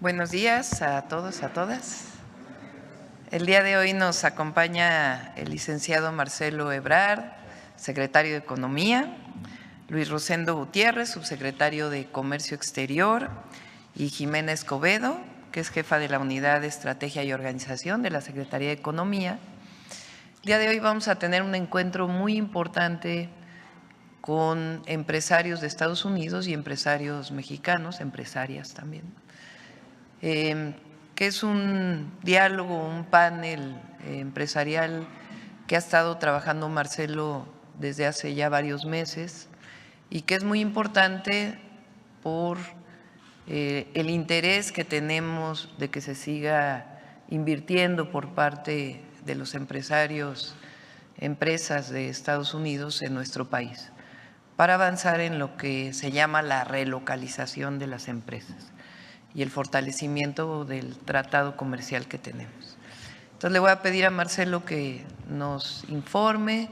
Buenos días a todos, a todas. El día de hoy nos acompaña el licenciado Marcelo Ebrard, secretario de Economía, Luis Rosendo Gutiérrez, subsecretario de Comercio Exterior, y Jimena Escobedo, que es jefa de la Unidad de Estrategia y Organización de la Secretaría de Economía. El día de hoy vamos a tener un encuentro muy importante con empresarios de Estados Unidos y empresarios mexicanos, empresarias también, que es un diálogo, un panel empresarial que ha estado trabajando Marcelo desde hace ya varios meses y que es muy importante por el interés que tenemos de que se siga invirtiendo por parte de los empresarios, empresas de Estados Unidos en nuestro país, para avanzar en lo que se llama la relocalización de las empresas y el fortalecimiento del tratado comercial que tenemos. Entonces le voy a pedir a Marcelo que nos informe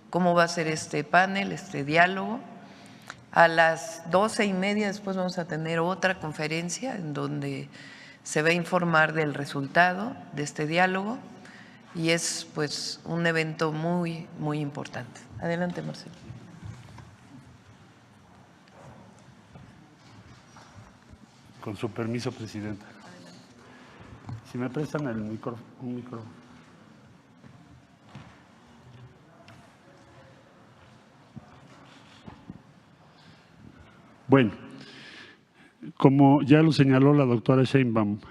cómo va a ser este panel, este diálogo. A las 12:30 después vamos a tener otra conferencia en donde se va a informar del resultado de este diálogo y es pues un evento muy, muy importante. Adelante, Marcelo. Con su permiso, Presidenta. Si me prestan el micrófono, un micrófono. Bueno, como ya lo señaló la doctora Sheinbaum,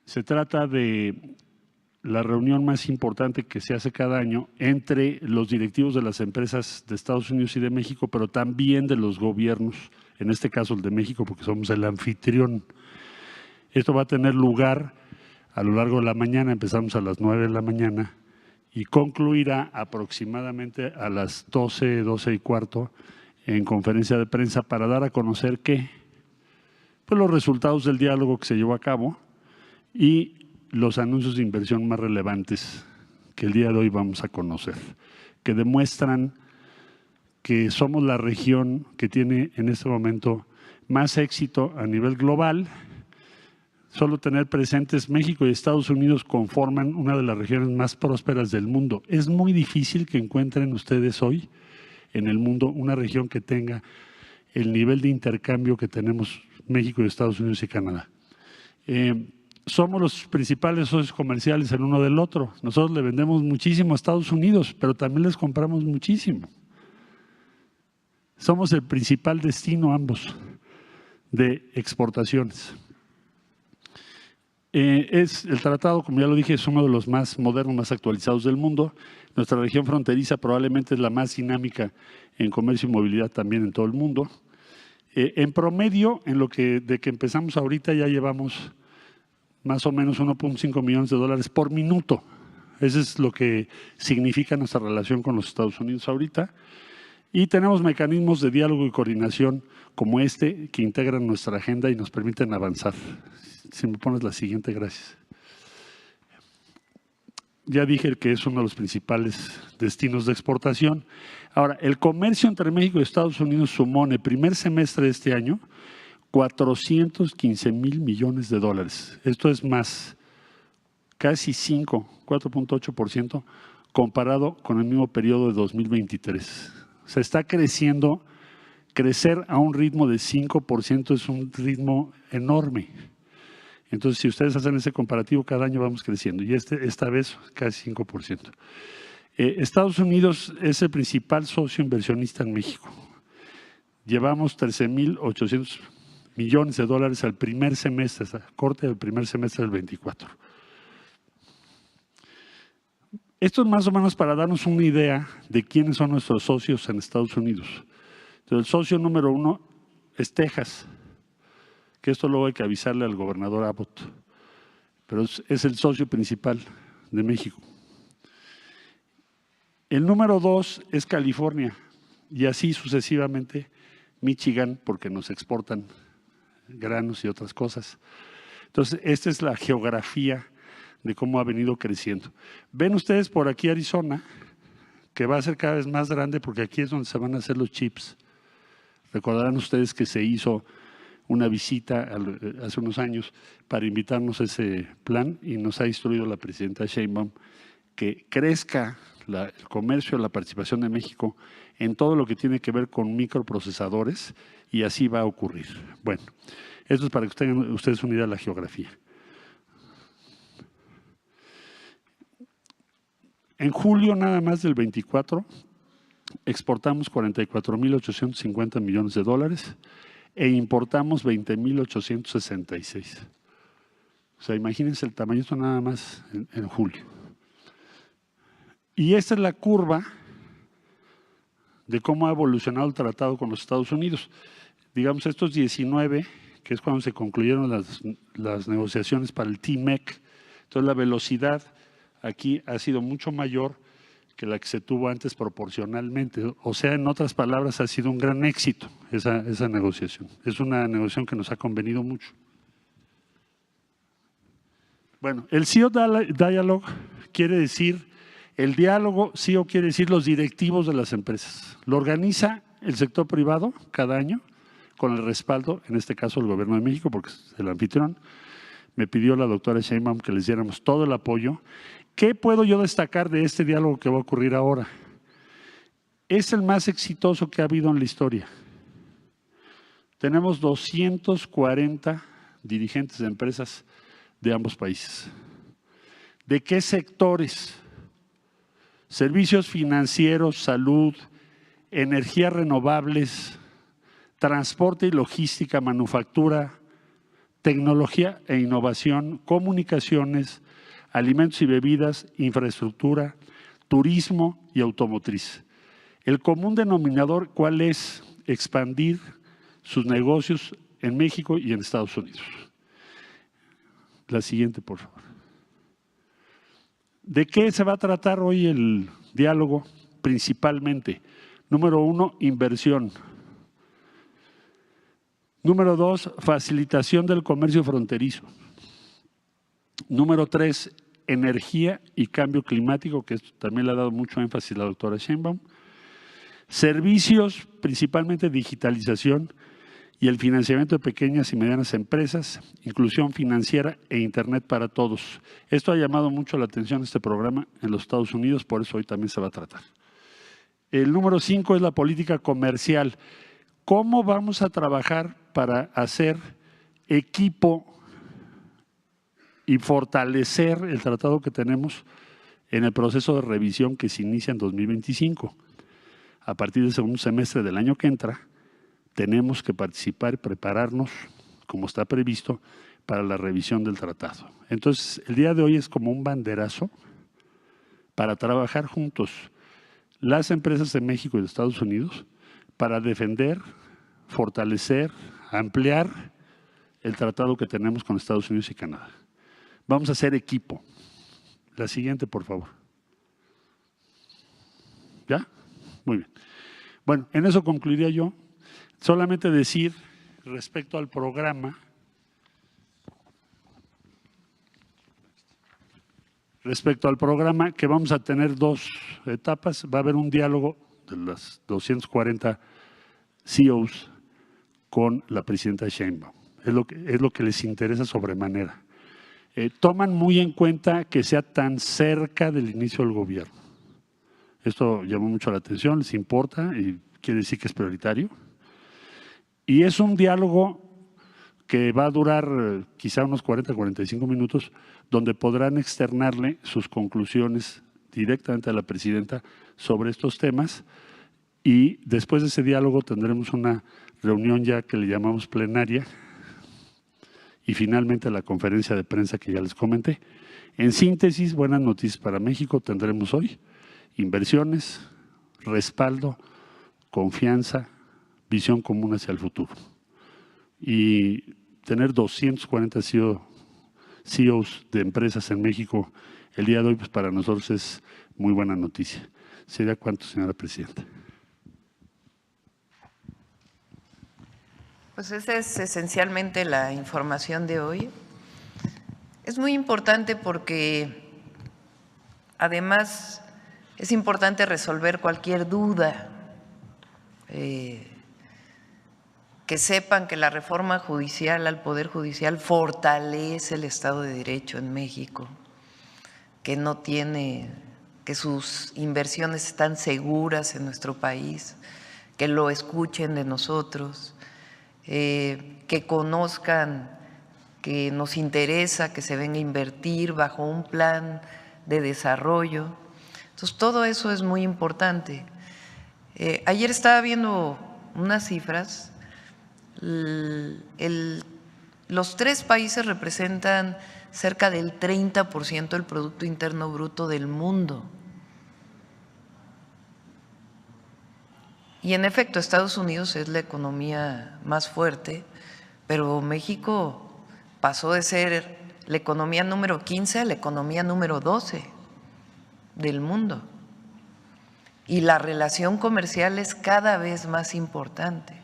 se trata de la reunión más importante que se hace cada año entre los directivos de las empresas de Estados Unidos y de México, pero también de los gobiernos, en este caso el de México, porque somos el anfitrión. Esto va a tener lugar a lo largo de la mañana, empezamos a las 9 de la mañana y concluirá aproximadamente a las 12, 12:15 en conferencia de prensa para dar a conocer pues los resultados del diálogo que se llevó a cabo y los anuncios de inversión más relevantes que el día de hoy vamos a conocer, que demuestran que somos la región que tiene en este momento más éxito a nivel global. Solo tener presentes México y Estados Unidos conforman una de las regiones más prósperas del mundo. Es muy difícil que encuentren ustedes hoy en el mundo una región que tenga el nivel de intercambio que tenemos México y Estados Unidos y Canadá. Somos los principales socios comerciales el uno del otro. Nosotros le vendemos muchísimo a Estados Unidos, pero también les compramos muchísimo. Somos el principal destino ambos de exportaciones. El tratado, como ya lo dije, es uno de los más modernos, más actualizados del mundo. Nuestra región fronteriza probablemente es la más dinámica en comercio y movilidad también en todo el mundo. En promedio, de que empezamos ahorita ya llevamos más o menos 1.5 millones de dólares por minuto. Eso es lo que significa nuestra relación con los Estados Unidos ahorita. Y tenemos mecanismos de diálogo y coordinación como este que integran nuestra agenda y nos permiten avanzar. Si me pones la siguiente, gracias. Ya dije que es uno de los principales destinos de exportación. Ahora, el comercio entre México y Estados Unidos sumó en el primer semestre de este año 415,000 millones de dólares. Esto es más, casi 4.8% comparado con el mismo periodo de 2023. Se está creciendo. Crecer a un ritmo de 5% es un ritmo enorme. Entonces, si ustedes hacen ese comparativo, cada año vamos creciendo y esta vez casi 5%. Estados Unidos es el principal socio inversionista en México. Llevamos 13,800 millones de dólares al primer semestre, corte del primer semestre del 24. Esto es más o menos para darnos una idea de quiénes son nuestros socios en Estados Unidos. Entonces, el socio número 1 es Texas, que esto luego hay que avisarle al gobernador Abbott, pero es el socio principal de México. El número 2 es California y así sucesivamente Michigan, porque nos exportan granos y otras cosas. Entonces, esta es la geografía de cómo ha venido creciendo. Ven ustedes por aquí Arizona, que va a ser cada vez más grande porque aquí es donde se van a hacer los chips. Recordarán ustedes que se hizo una visita hace unos años para invitarnos a ese plan y nos ha instruido la presidenta Sheinbaum que crezca el comercio, la participación de México en todo lo que tiene que ver con microprocesadores y así va a ocurrir. Bueno, esto es para que tengan ustedes una idea de la geografía. En julio nada más del 24 exportamos 44.850 millones de dólares e importamos 20.866. O sea, imagínense el tamaño, esto nada más en julio. Y esta es la curva de cómo ha evolucionado el tratado con los Estados Unidos. Digamos, estos 19, que es cuando se concluyeron las negociaciones para el TMEC, entonces la velocidad aquí ha sido mucho mayor que la que se tuvo antes proporcionalmente. O sea, en otras palabras, ha sido un gran éxito esa negociación. Es una negociación que nos ha convenido mucho. Bueno, el CEO Dialogue quiere decir, el diálogo CEO quiere decir los directivos de las empresas. Lo organiza el sector privado cada año con el respaldo, en este caso el Gobierno de México, porque es el anfitrión. Me pidió la doctora Sheinbaum que les diéramos todo el apoyo. ¿Qué puedo yo destacar de este diálogo que va a ocurrir ahora? Es el más exitoso que ha habido en la historia. Tenemos 240 dirigentes de empresas de ambos países. ¿De qué sectores? Servicios financieros, salud, energías renovables, transporte y logística, manufactura, tecnología e innovación, comunicaciones, alimentos y bebidas, infraestructura, turismo y automotriz. El común denominador, ¿cuál es? Expandir sus negocios en México y en Estados Unidos. La siguiente, por favor. ¿De qué se va a tratar hoy el diálogo? Principalmente, número 1, inversión. Número 2, facilitación del comercio fronterizo. Número 3, energía y cambio climático, que esto también le ha dado mucho énfasis la doctora Sheinbaum. Servicios, principalmente digitalización y el financiamiento de pequeñas y medianas empresas, inclusión financiera e Internet para todos. Esto ha llamado mucho la atención este programa en los Estados Unidos, por eso hoy también se va a tratar. El número 5 es la política comercial. ¿Cómo vamos a trabajar para hacer equipo y fortalecer el tratado que tenemos en el proceso de revisión que se inicia en 2025? A partir del segundo semestre del año que entra, tenemos que participar y prepararnos, como está previsto, para la revisión del tratado. Entonces, el día de hoy es como un banderazo para trabajar juntos las empresas de México y de Estados Unidos para defender, fortalecer, ampliar el tratado que tenemos con Estados Unidos y Canadá. Vamos a hacer equipo. La siguiente, por favor. ¿Ya? Muy bien. Bueno, en eso concluiría yo. Solamente decir respecto al programa, que vamos a tener 2 etapas. Va a haber un diálogo de las 240 CEOs con la presidenta Sheinbaum. Es lo que les interesa sobremanera. Toman muy en cuenta que sea tan cerca del inicio del gobierno. Esto llamó mucho la atención, les importa y quiere decir que es prioritario. Y es un diálogo que va a durar quizá unos 40-45 minutos, donde podrán externarle sus conclusiones directamente a la presidenta sobre estos temas. Y después de ese diálogo tendremos una reunión ya que le llamamos plenaria y finalmente la conferencia de prensa que ya les comenté. En síntesis, buenas noticias para México tendremos hoy: inversiones, respaldo, confianza, visión común hacia el futuro. Y tener 240 CEOs de empresas en México el día de hoy, pues para nosotros es muy buena noticia. ¿Sería cuánto, señora presidenta? Pues esa es esencialmente la información de hoy. Es muy importante porque además es importante resolver cualquier duda que sepan que la reforma judicial al Poder Judicial fortalece el Estado de Derecho en México, que no tiene, que sus inversiones están seguras en nuestro país, que lo escuchen de nosotros, que conozcan que nos interesa que se venga a invertir bajo un plan de desarrollo. Entonces, todo eso es muy importante. Ayer estaba viendo unas cifras. Los 3 países representan cerca del 30% del Producto Interno Bruto del mundo. Y en efecto, Estados Unidos es la economía más fuerte, pero México pasó de ser la economía número 15 a la economía número 12 del mundo. Y la relación comercial es cada vez más importante.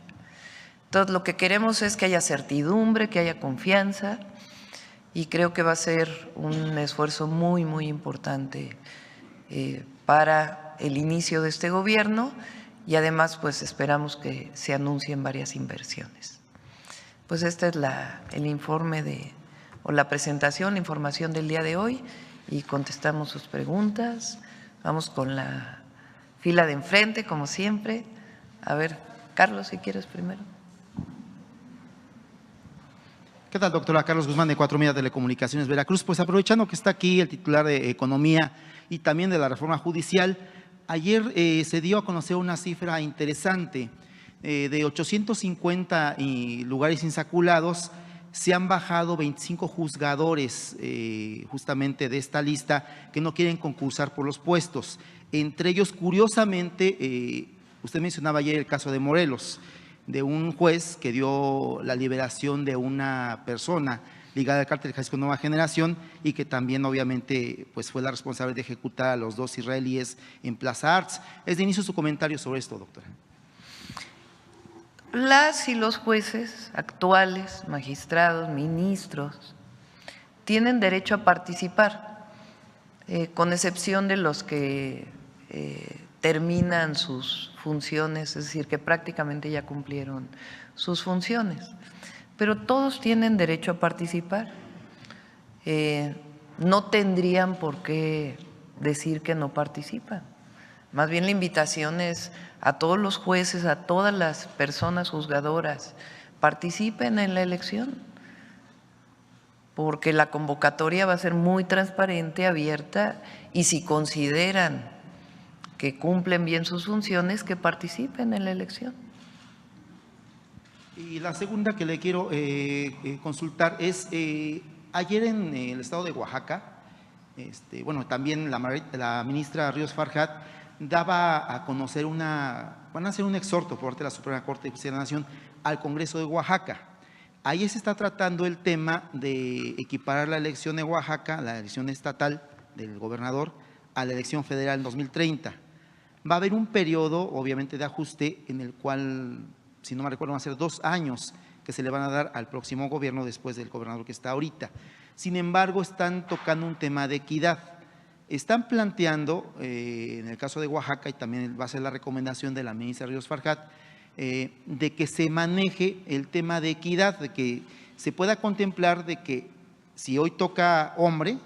Entonces, lo que queremos es que haya certidumbre, que haya confianza, y creo que va a ser un esfuerzo muy, muy importante para el inicio de este gobierno, y además pues esperamos que se anuncien varias inversiones. Pues este es el informe o la presentación, la información del día de hoy, y contestamos sus preguntas. Vamos con la fila de enfrente, como siempre. A ver, Carlos, si quieres primero. ¿Qué tal, doctora? Carlos Guzmán, de 4 Media Telecomunicaciones Veracruz. Pues aprovechando que está aquí el titular de Economía y también de la reforma judicial, ayer se dio a conocer una cifra interesante. De 850 lugares insaculados, se han bajado 25 juzgadores justamente de esta lista que no quieren concursar por los puestos. Entre ellos, curiosamente, usted mencionaba ayer el caso de Morelos, de un juez que dio la liberación de una persona ligada al cártel Jalisco Nueva Generación y que también obviamente pues fue la responsable de ejecutar a los 2 israelíes en Plaza Arts. Es de inicio su comentario sobre esto, doctora. Las y los jueces actuales, magistrados, ministros, tienen derecho a participar, con excepción de los que terminan sus funciones, es decir, que prácticamente ya cumplieron sus funciones. Pero todos tienen derecho a participar. No tendrían por qué decir que no participan. Más bien la invitación es a todos los jueces, a todas las personas juzgadoras, participen en la elección, porque la convocatoria va a ser muy transparente, abierta, y si consideran que cumplen bien sus funciones, que participen en la elección. Y la segunda que le quiero consultar es, ayer en el estado de Oaxaca, bueno, también la ministra Ríos Farjat daba a conocer van a hacer un exhorto por parte de la Suprema Corte de Justicia de la Nación al Congreso de Oaxaca. Ahí se está tratando el tema de equiparar la elección de Oaxaca, la elección estatal del gobernador, a la elección federal en 2030. Va a haber un periodo, obviamente, de ajuste en el cual, si no me recuerdo, van a ser 2 años que se le van a dar al próximo gobierno después del gobernador que está ahorita. Sin embargo, están tocando un tema de equidad. Están planteando, en el caso de Oaxaca, y también va a ser la recomendación de la ministra Ríos Farjat, de que se maneje el tema de equidad, de que se pueda contemplar de que si hoy toca hombre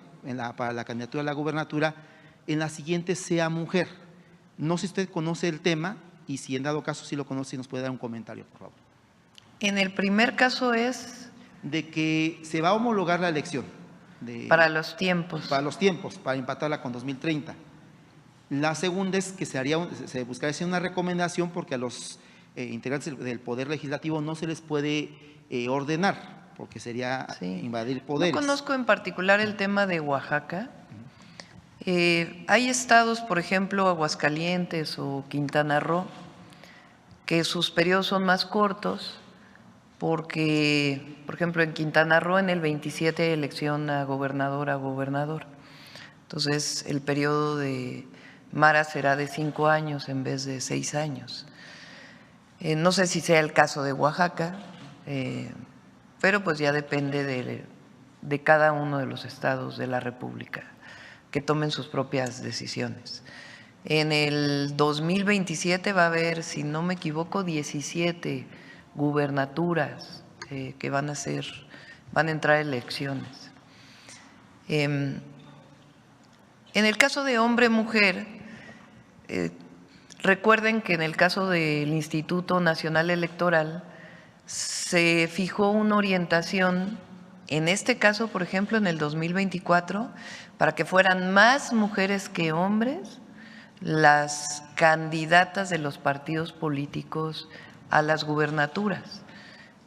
para la candidatura a la gubernatura, en la siguiente sea mujer. No sé si usted conoce el tema y si en dado caso sí lo conoce, nos puede dar un comentario, por favor. En el primer caso es… De que se va a homologar la elección. Para los tiempos. Para los tiempos, para empatarla con 2030. La segunda es que se buscaría hacer una recomendación porque a los integrantes del Poder Legislativo no se les puede ordenar, porque sería invadir poderes. No conozco en particular el tema de Oaxaca. Hay estados, por ejemplo, Aguascalientes o Quintana Roo, que sus periodos son más cortos porque, por ejemplo, en Quintana Roo en el 27 hay elección a gobernador. Entonces, el periodo de Mara será de 5 años en vez de 6 años. No sé si sea el caso de Oaxaca, pero pues ya depende de cada uno de los estados de la República, que tomen sus propias decisiones. En el 2027 va a haber, si no me equivoco, 17 gubernaturas que van a entrar elecciones. En el caso de hombre-mujer, recuerden que en el caso del Instituto Nacional Electoral se fijó una orientación, en este caso, por ejemplo, en el 2024, para que fueran más mujeres que hombres las candidatas de los partidos políticos a las gubernaturas.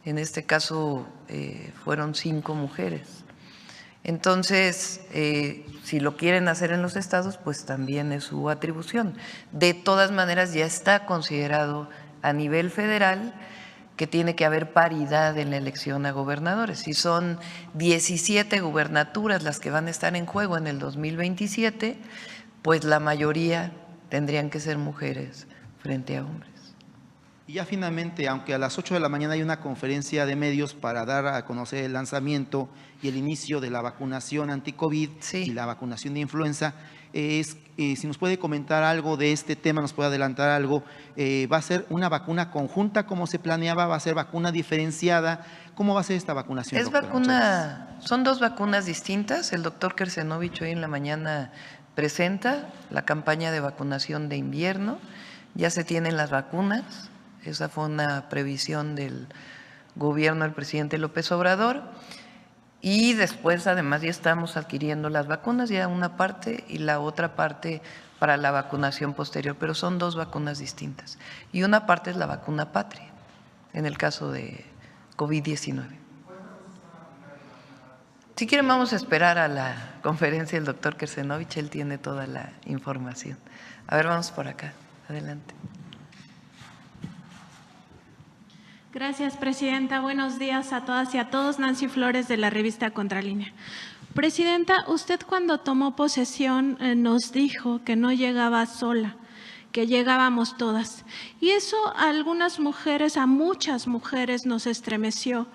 En este caso fueron 5 mujeres. Entonces, si lo quieren hacer en los estados, pues también es su atribución. De todas maneras, ya está considerado a nivel federal que tiene que haber paridad en la elección a gobernadores. Si son 17 gubernaturas las que van a estar en juego en el 2027, pues la mayoría tendrían que ser mujeres frente a hombres. Y ya finalmente, aunque a las 8 de la mañana hay una conferencia de medios para dar a conocer el lanzamiento y el inicio de la vacunación anti-COVID y la vacunación de influenza, si nos puede comentar algo de este tema, nos puede adelantar algo. ¿Va a ser una vacuna conjunta como se planeaba? ¿Va a ser vacuna diferenciada? ¿Cómo va a ser esta vacunación, doctora? Son 2 vacunas distintas. El doctor Kersenovich hoy en la mañana presenta la campaña de vacunación de invierno. Ya se tienen las vacunas. Esa fue una previsión del gobierno del presidente López Obrador. Y después, además, ya estamos adquiriendo las vacunas, ya una parte y la otra parte para la vacunación posterior, pero son 2 vacunas distintas. Y una parte es la vacuna patria, en el caso de COVID-19. Si quieren, vamos a esperar a la conferencia del doctor Kersenovich, él tiene toda la información. A ver, vamos por acá, adelante. Gracias, presidenta. Buenos días a todas y a todos. Nancy Flores, de la revista Contralínea. Presidenta, usted cuando tomó posesión nos dijo que no llegaba sola, que llegábamos todas. Y eso a algunas mujeres, a muchas mujeres nos estremeció,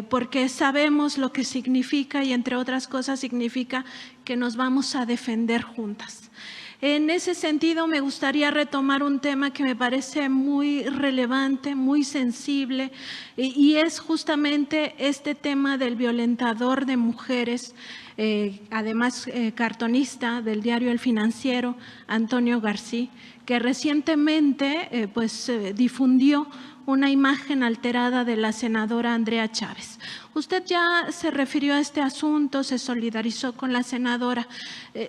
porque sabemos lo que significa y entre otras cosas significa que nos vamos a defender juntas. En ese sentido, me gustaría retomar un tema que me parece muy relevante, muy sensible, y es justamente este tema del violentador de mujeres, además cartonista del diario El Financiero, Antonio García, que recientemente difundió una imagen alterada de la senadora Andrea Chávez. Usted ya se refirió a este asunto, se solidarizó con la senadora.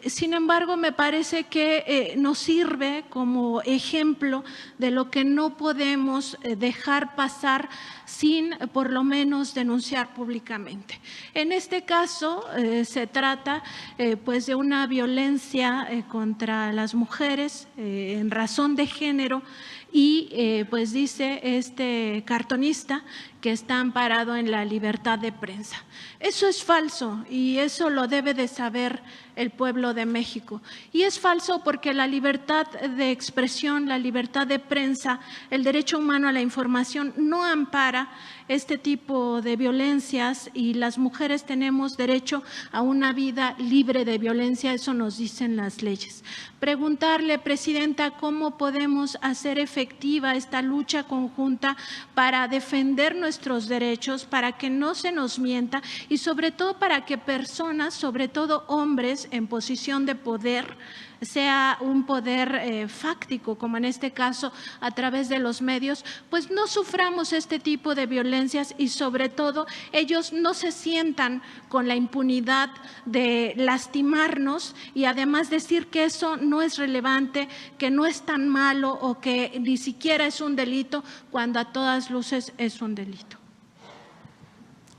Sin embargo, me parece que nos sirve como ejemplo de lo que no podemos dejar pasar sin por lo menos denunciar públicamente. En este caso se trata de una violencia contra las mujeres en razón de género, y dice este cartonista que está amparado en la libertad de prensa. Eso es falso y eso lo debe de saber el pueblo de México. Y es falso porque la libertad de expresión, la libertad de prensa, el derecho humano a la información no ampara este tipo de violencias, y las mujeres tenemos derecho a una vida libre de violencia, eso nos dicen las leyes. Preguntarle, presidenta, ¿cómo podemos hacer efectiva esta lucha conjunta para defender nuestros derechos, para que no se nos mienta y sobre todo para que personas, sobre todo hombres en posición de poder, sea un poder fáctico, como en este caso a través de los medios, pues no suframos este tipo de violencias y sobre todo ellos no se sientan con la impunidad de lastimarnos y además decir que eso no es relevante, que no es tan malo o que ni siquiera es un delito, cuando a todas luces es un delito.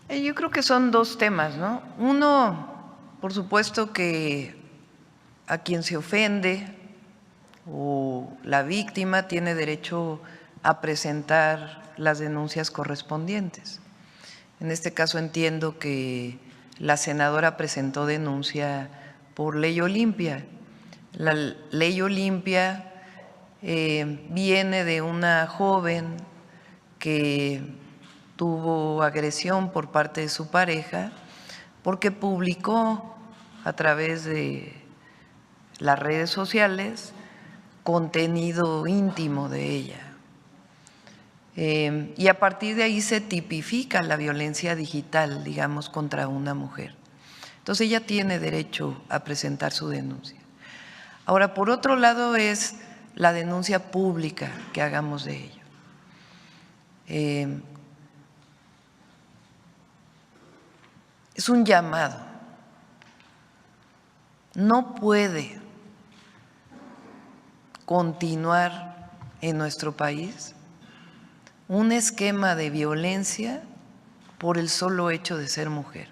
Yo creo que son 2 temas, ¿no? Uno, por supuesto que a quien se ofende o la víctima tiene derecho a presentar las denuncias correspondientes. En este caso entiendo que la senadora presentó denuncia por Ley Olimpia. La Ley Olimpia viene de una joven que tuvo agresión por parte de su pareja porque publicó a través de las redes sociales contenido íntimo de ella. Y a partir de ahí se tipifica la violencia digital, digamos, contra una mujer. Entonces ella tiene derecho a presentar su denuncia. Ahora, por otro lado, es la denuncia pública que hagamos de ello. Es un llamado. No puede continuar en nuestro país un esquema de violencia por el solo hecho de ser mujer.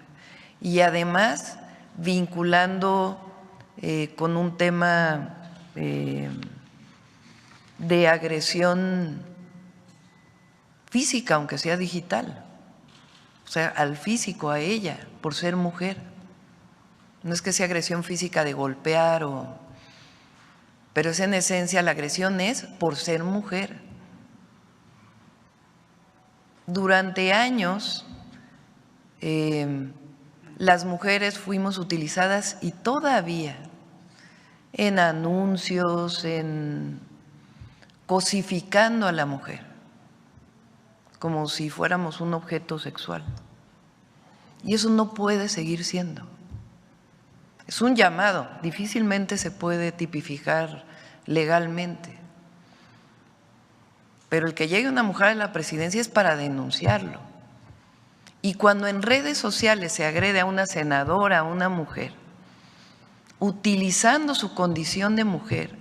Y además vinculando con un tema de agresión física, aunque sea digital, o sea, al físico, a ella, por ser mujer. No es que sea agresión física de golpear, pero es en esencia la agresión es por ser mujer. Durante años las mujeres fuimos utilizadas y todavía en anuncios, en cosificando a la mujer, como si fuéramos un objeto sexual. Y eso no puede seguir siendo. Es un llamado, difícilmente se puede tipificar legalmente. Pero el que llegue una mujer a la presidencia es para denunciarlo. Y cuando en redes sociales se agrede a una senadora, a una mujer, utilizando su condición de mujer,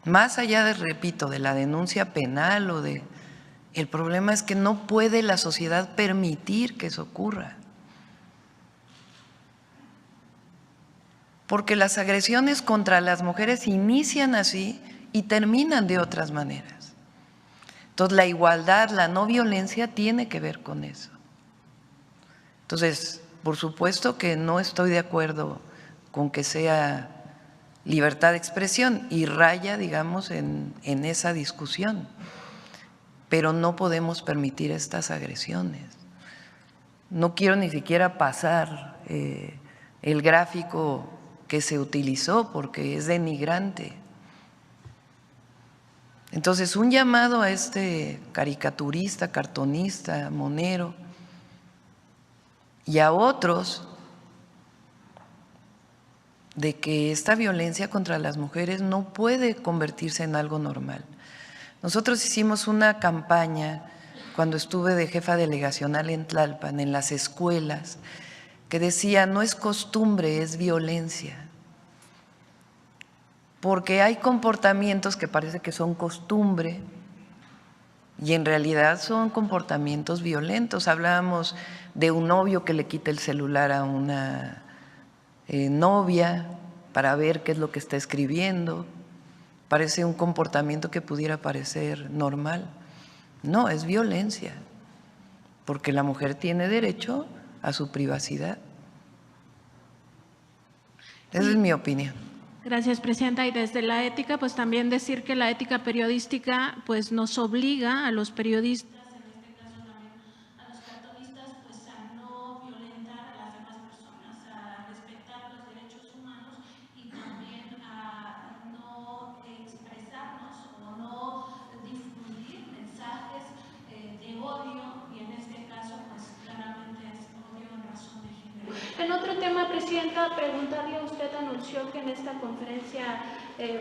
más allá de, repito, de la denuncia penal o de… El problema es que no puede la sociedad permitir que eso ocurra. Porque las agresiones contra las mujeres inician así y terminan de otras maneras. Entonces, la igualdad, la no violencia tiene que ver con eso. Entonces, por supuesto que no estoy de acuerdo con que sea libertad de expresión y raya, digamos, en esa discusión. Pero no podemos permitir estas agresiones. No quiero ni siquiera pasar el gráfico que se utilizó porque es denigrante. Entonces, un llamado a este caricaturista, cartonista, monero y a otros de que esta violencia contra las mujeres no puede convertirse en algo normal. Nosotros hicimos una campaña cuando estuve de jefa delegacional en Tlalpan, en las escuelas, que decía, no es costumbre, es violencia. Porque hay comportamientos que parece que son costumbre y en realidad son comportamientos violentos. Hablábamos de un novio que le quita el celular a una novia para ver qué es lo que está escribiendo. Parece un comportamiento que pudiera parecer normal. No, es violencia, porque la mujer tiene derecho a su privacidad. Esa es mi opinión. Gracias, Presidenta. Y desde la ética, pues también decir que la ética periodística pues nos obliga a los periodistas, en este caso también a los cartonistas, pues a no violentar a las demás personas, a respetar los derechos humanos y también a no expresarnos o no difundir mensajes de odio, y en este caso pues claramente es odio en razón de género. En otro tema, Presidenta, preguntarle, usted anunció que en esta conferencia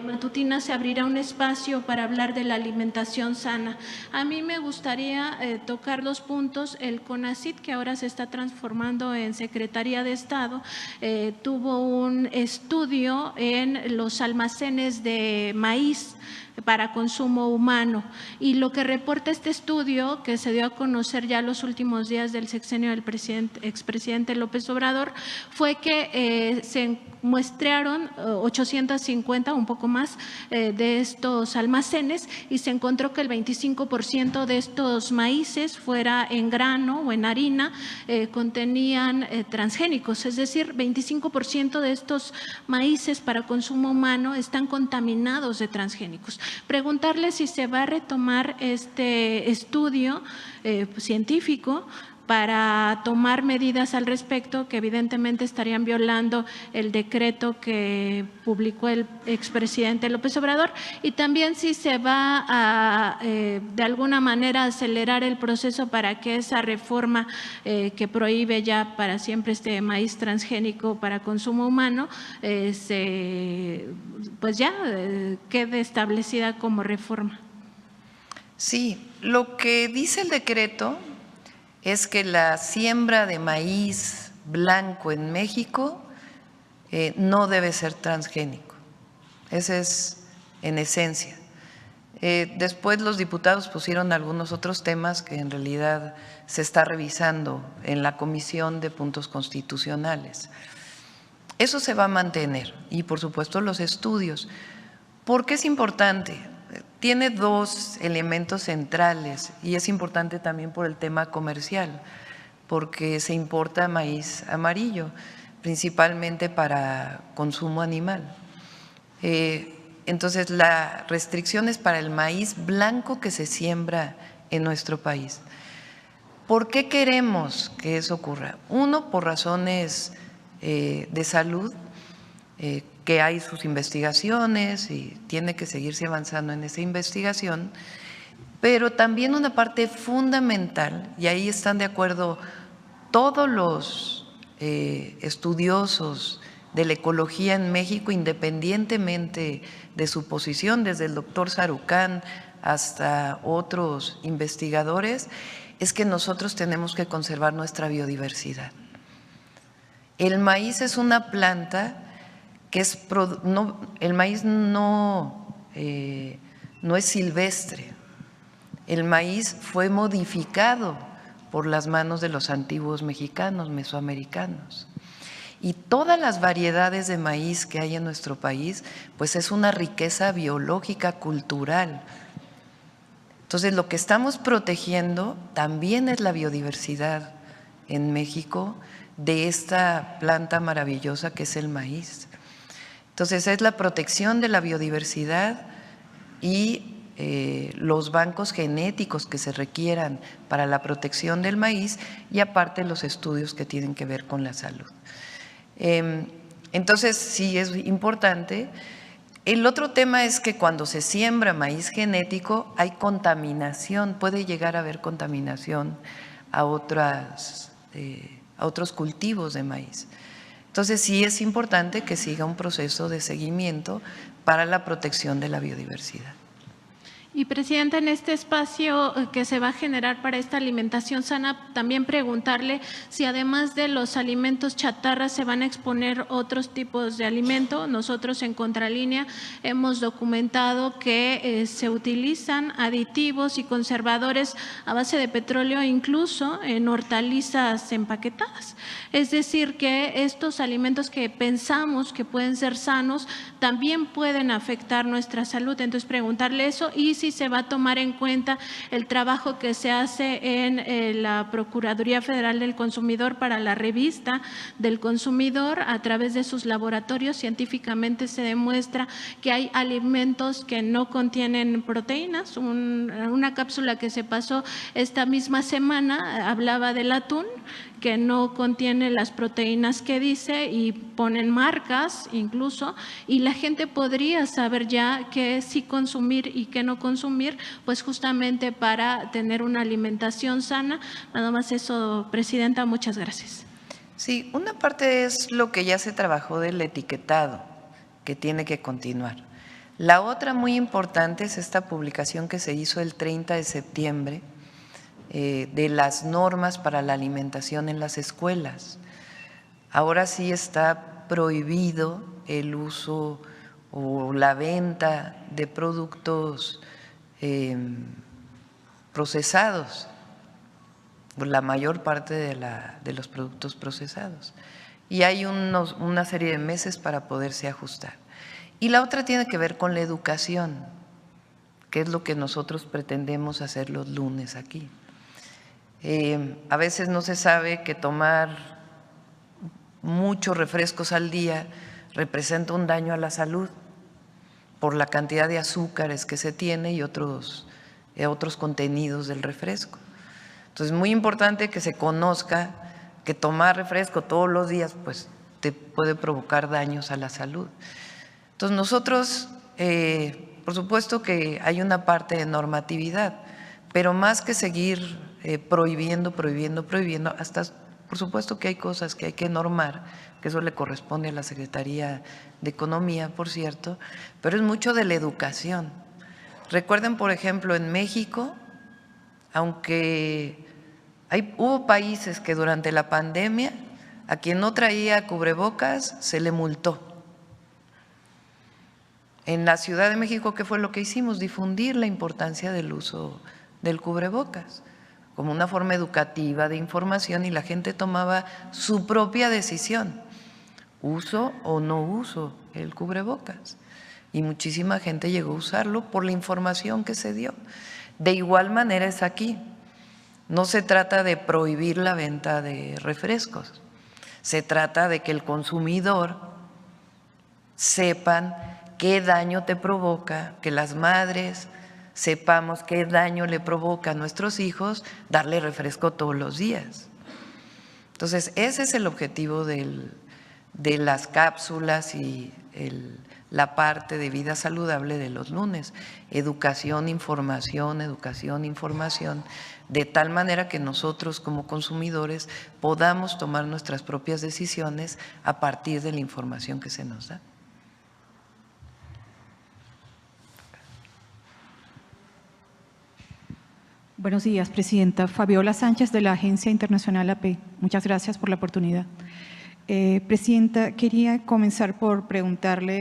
matutina se abrirá un espacio para hablar de la alimentación sana. A mí me gustaría tocar dos puntos. El CONACYT, que ahora se está transformando en Secretaría de Estado, tuvo un estudio en los almacenes de maíz para consumo humano, y lo que reporta este estudio, que se dio a conocer ya los últimos días del sexenio del expresidente López Obrador, fue que se muestrearon 850, un poco más, de estos almacenes, y se encontró que el 25% de estos maíces, fuera en grano o en harina, contenían transgénicos, es decir, 25% de estos maíces para consumo humano están contaminados de transgénicos. Preguntarle si se va a retomar este estudio científico para tomar medidas al respecto que evidentemente estarían violando el decreto que publicó el expresidente López Obrador, y también si se va a de alguna manera acelerar el proceso para que esa reforma que prohíbe ya para siempre este maíz transgénico para consumo humano pues ya quede establecida como reforma. Sí, lo que dice el decreto es que la siembra de maíz blanco en México no debe ser transgénico. Ese es en esencia. Después los diputados pusieron algunos otros temas que en realidad se está revisando en la Comisión de Puntos Constitucionales. Eso se va a mantener y por supuesto los estudios. ¿Por qué es importante? Tiene dos elementos centrales y es importante también por el tema comercial, porque se importa maíz amarillo, principalmente para consumo animal. Entonces, la restricción es para el maíz blanco que se siembra en nuestro país. ¿Por qué queremos que eso ocurra? Uno, por razones de salud, que hay sus investigaciones y tiene que seguirse avanzando en esa investigación, pero también una parte fundamental, y ahí están de acuerdo todos los estudiosos de la ecología en México, independientemente de su posición, desde el doctor Sarucán hasta otros investigadores, es que nosotros tenemos que conservar nuestra biodiversidad. El maíz es una planta que el maíz no es silvestre, el maíz fue modificado por las manos de los antiguos mexicanos, mesoamericanos. Y todas las variedades de maíz que hay en nuestro país, pues es una riqueza biológica, cultural. Entonces, lo que estamos protegiendo también es la biodiversidad en México de esta planta maravillosa que es el maíz. Entonces, es la protección de la biodiversidad y los bancos genéticos que se requieran para la protección del maíz y aparte los estudios que tienen que ver con la salud. Entonces, sí es importante. El otro tema es que cuando se siembra maíz genético hay contaminación, puede llegar a haber contaminación a otros cultivos de maíz. Entonces, sí es importante que siga un proceso de seguimiento para la protección de la biodiversidad. Y, Presidenta, en este espacio que se va a generar para esta alimentación sana, también preguntarle si además de los alimentos chatarras se van a exponer otros tipos de alimento. Nosotros en Contralínea hemos documentado que se utilizan aditivos y conservadores a base de petróleo, incluso en hortalizas empaquetadas. Es decir, que estos alimentos que pensamos que pueden ser sanos también pueden afectar nuestra salud. Entonces, preguntarle eso y si se va a tomar en cuenta el trabajo que se hace en la Procuraduría Federal del Consumidor para la revista del consumidor. A través de sus laboratorios científicamente se demuestra que hay alimentos que no contienen proteínas. Una cápsula que se pasó esta misma semana hablaba del atún, que no contiene las proteínas que dice y ponen marcas incluso, y la gente podría saber ya qué sí consumir y qué no consumir, pues justamente para tener una alimentación sana. Nada más eso, Presidenta, muchas gracias. Sí, una parte es lo que ya se trabajó del etiquetado, que tiene que continuar. La otra muy importante es esta publicación que se hizo el 30 de septiembre, de las normas para la alimentación en las escuelas. Ahora sí está prohibido el uso o la venta de productos procesados, la mayor parte de los productos procesados. Y hay una serie de meses para poderse ajustar. Y la otra tiene que ver con la educación, que es lo que nosotros pretendemos hacer los lunes aquí. A veces no se sabe que tomar muchos refrescos al día representa un daño a la salud por la cantidad de azúcares que se tiene y otros contenidos del refresco. Entonces, es muy importante que se conozca que tomar refresco todos los días pues te puede provocar daños a la salud. Entonces, nosotros, por supuesto que hay una parte de normatividad, pero más que seguir prohibiendo, hasta por supuesto que hay cosas que hay que normar, que eso le corresponde a la Secretaría de Economía, por cierto, pero es mucho de la educación. Recuerden, por ejemplo, en México, aunque hubo países que durante la pandemia a quien no traía cubrebocas se le multó. En la Ciudad de México, ¿qué fue lo que hicimos? Difundir la importancia del uso del cubrebocas como una forma educativa de información, y la gente tomaba su propia decisión, uso o no uso el cubrebocas, y muchísima gente llegó a usarlo por la información que se dio. De igual manera es aquí, no se trata de prohibir la venta de refrescos, se trata de que el consumidor sepan qué daño te provoca, que las madres sepamos qué daño le provoca a nuestros hijos darle refresco todos los días. Entonces, ese es el objetivo de las cápsulas y la parte de vida saludable de los lunes. Educación, información, de tal manera que nosotros como consumidores podamos tomar nuestras propias decisiones a partir de la información que se nos da. Buenos días, Presidenta. Fabiola Sánchez, de la Agencia Internacional AP. Muchas gracias por la oportunidad. Presidenta, quería comenzar por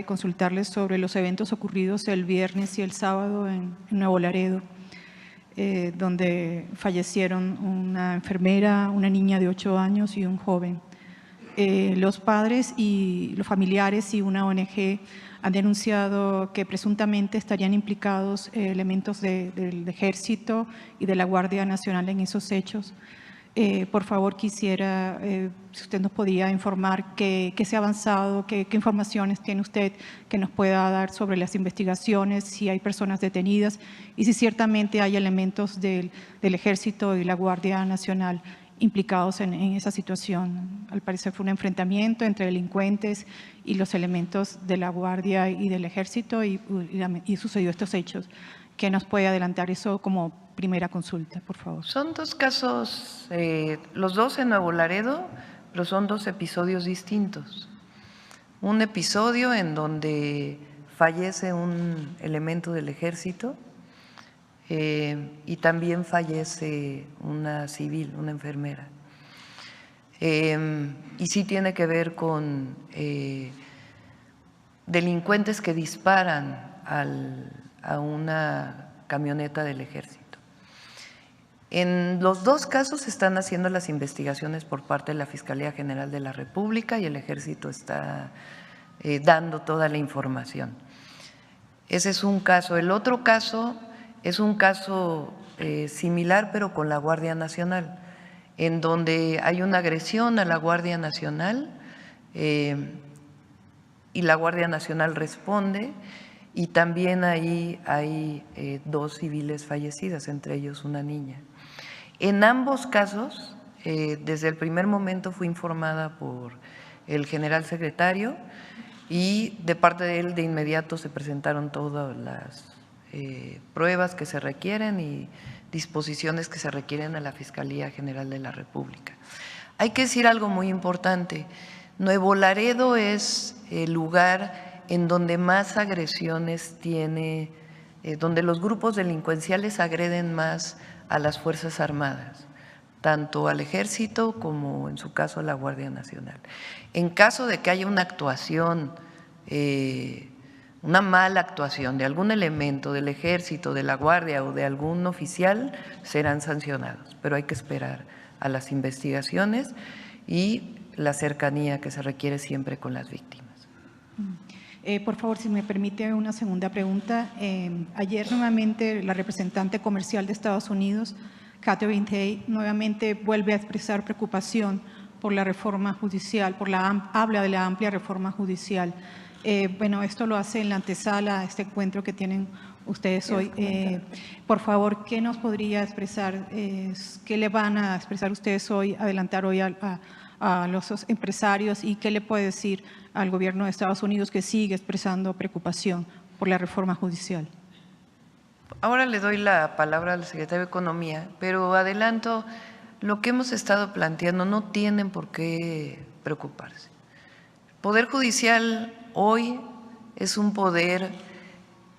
consultarle sobre los eventos ocurridos el viernes y el sábado en Nuevo Laredo, donde fallecieron una enfermera, una niña de 8 años y un joven. Los padres y los familiares y una ONG han denunciado que presuntamente estarían implicados elementos del Ejército y de la Guardia Nacional en esos hechos. Por favor, quisiera, si usted nos podía informar qué se ha avanzado, qué informaciones tiene usted que nos pueda dar sobre las investigaciones, si hay personas detenidas y si ciertamente hay elementos del Ejército y la Guardia Nacional implicados en esa situación. Al parecer fue un enfrentamiento entre delincuentes y los elementos de la Guardia y del Ejército y sucedió estos hechos. ¿Qué nos puede adelantar eso como primera consulta, por favor? Son dos casos, los dos en Nuevo Laredo, pero son dos episodios distintos. Un episodio en donde fallece un elemento del Ejército y también fallece una civil, una enfermera. Y sí tiene que ver con delincuentes que disparan a una camioneta del Ejército. En los dos casos se están haciendo las investigaciones por parte de la Fiscalía General de la República y el Ejército está dando toda la información. Ese es un caso. El otro caso es un caso similar, pero con la Guardia Nacional, en donde hay una agresión a la Guardia Nacional y la Guardia Nacional responde, y también ahí hay 2 civiles fallecidas, entre ellos una niña. En ambos casos, desde el primer momento fui informada por el general secretario y de parte de él de inmediato se presentaron todas las pruebas que se requieren y disposiciones que se requieren a la Fiscalía General de la República. Hay que decir algo muy importante. Nuevo Laredo es el lugar en donde más agresiones tiene, donde los grupos delincuenciales agreden más a las Fuerzas Armadas, tanto al Ejército como en su caso a la Guardia Nacional. En caso de que haya una actuación, una mala actuación de algún elemento del Ejército, de la Guardia o de algún oficial, serán sancionados, pero hay que esperar a las investigaciones y la cercanía que se requiere siempre con las víctimas. Por favor, si me permite una segunda pregunta. Ayer nuevamente la representante comercial de Estados Unidos, Catherine Tai, nuevamente vuelve a expresar preocupación por la reforma judicial, habla de la amplia reforma judicial. Bueno, esto lo hace en la antesala a este encuentro que tienen ustedes hoy. Por favor, ¿qué nos podría expresar? ¿Qué le van a expresar ustedes hoy, adelantar hoy a los empresarios, y qué le puede decir al gobierno de Estados Unidos, que sigue expresando preocupación por la reforma judicial? Ahora le doy la palabra al secretario de Economía, pero adelanto, lo que hemos estado planteando no tienen por qué preocuparse. El Poder Judicial hoy es un poder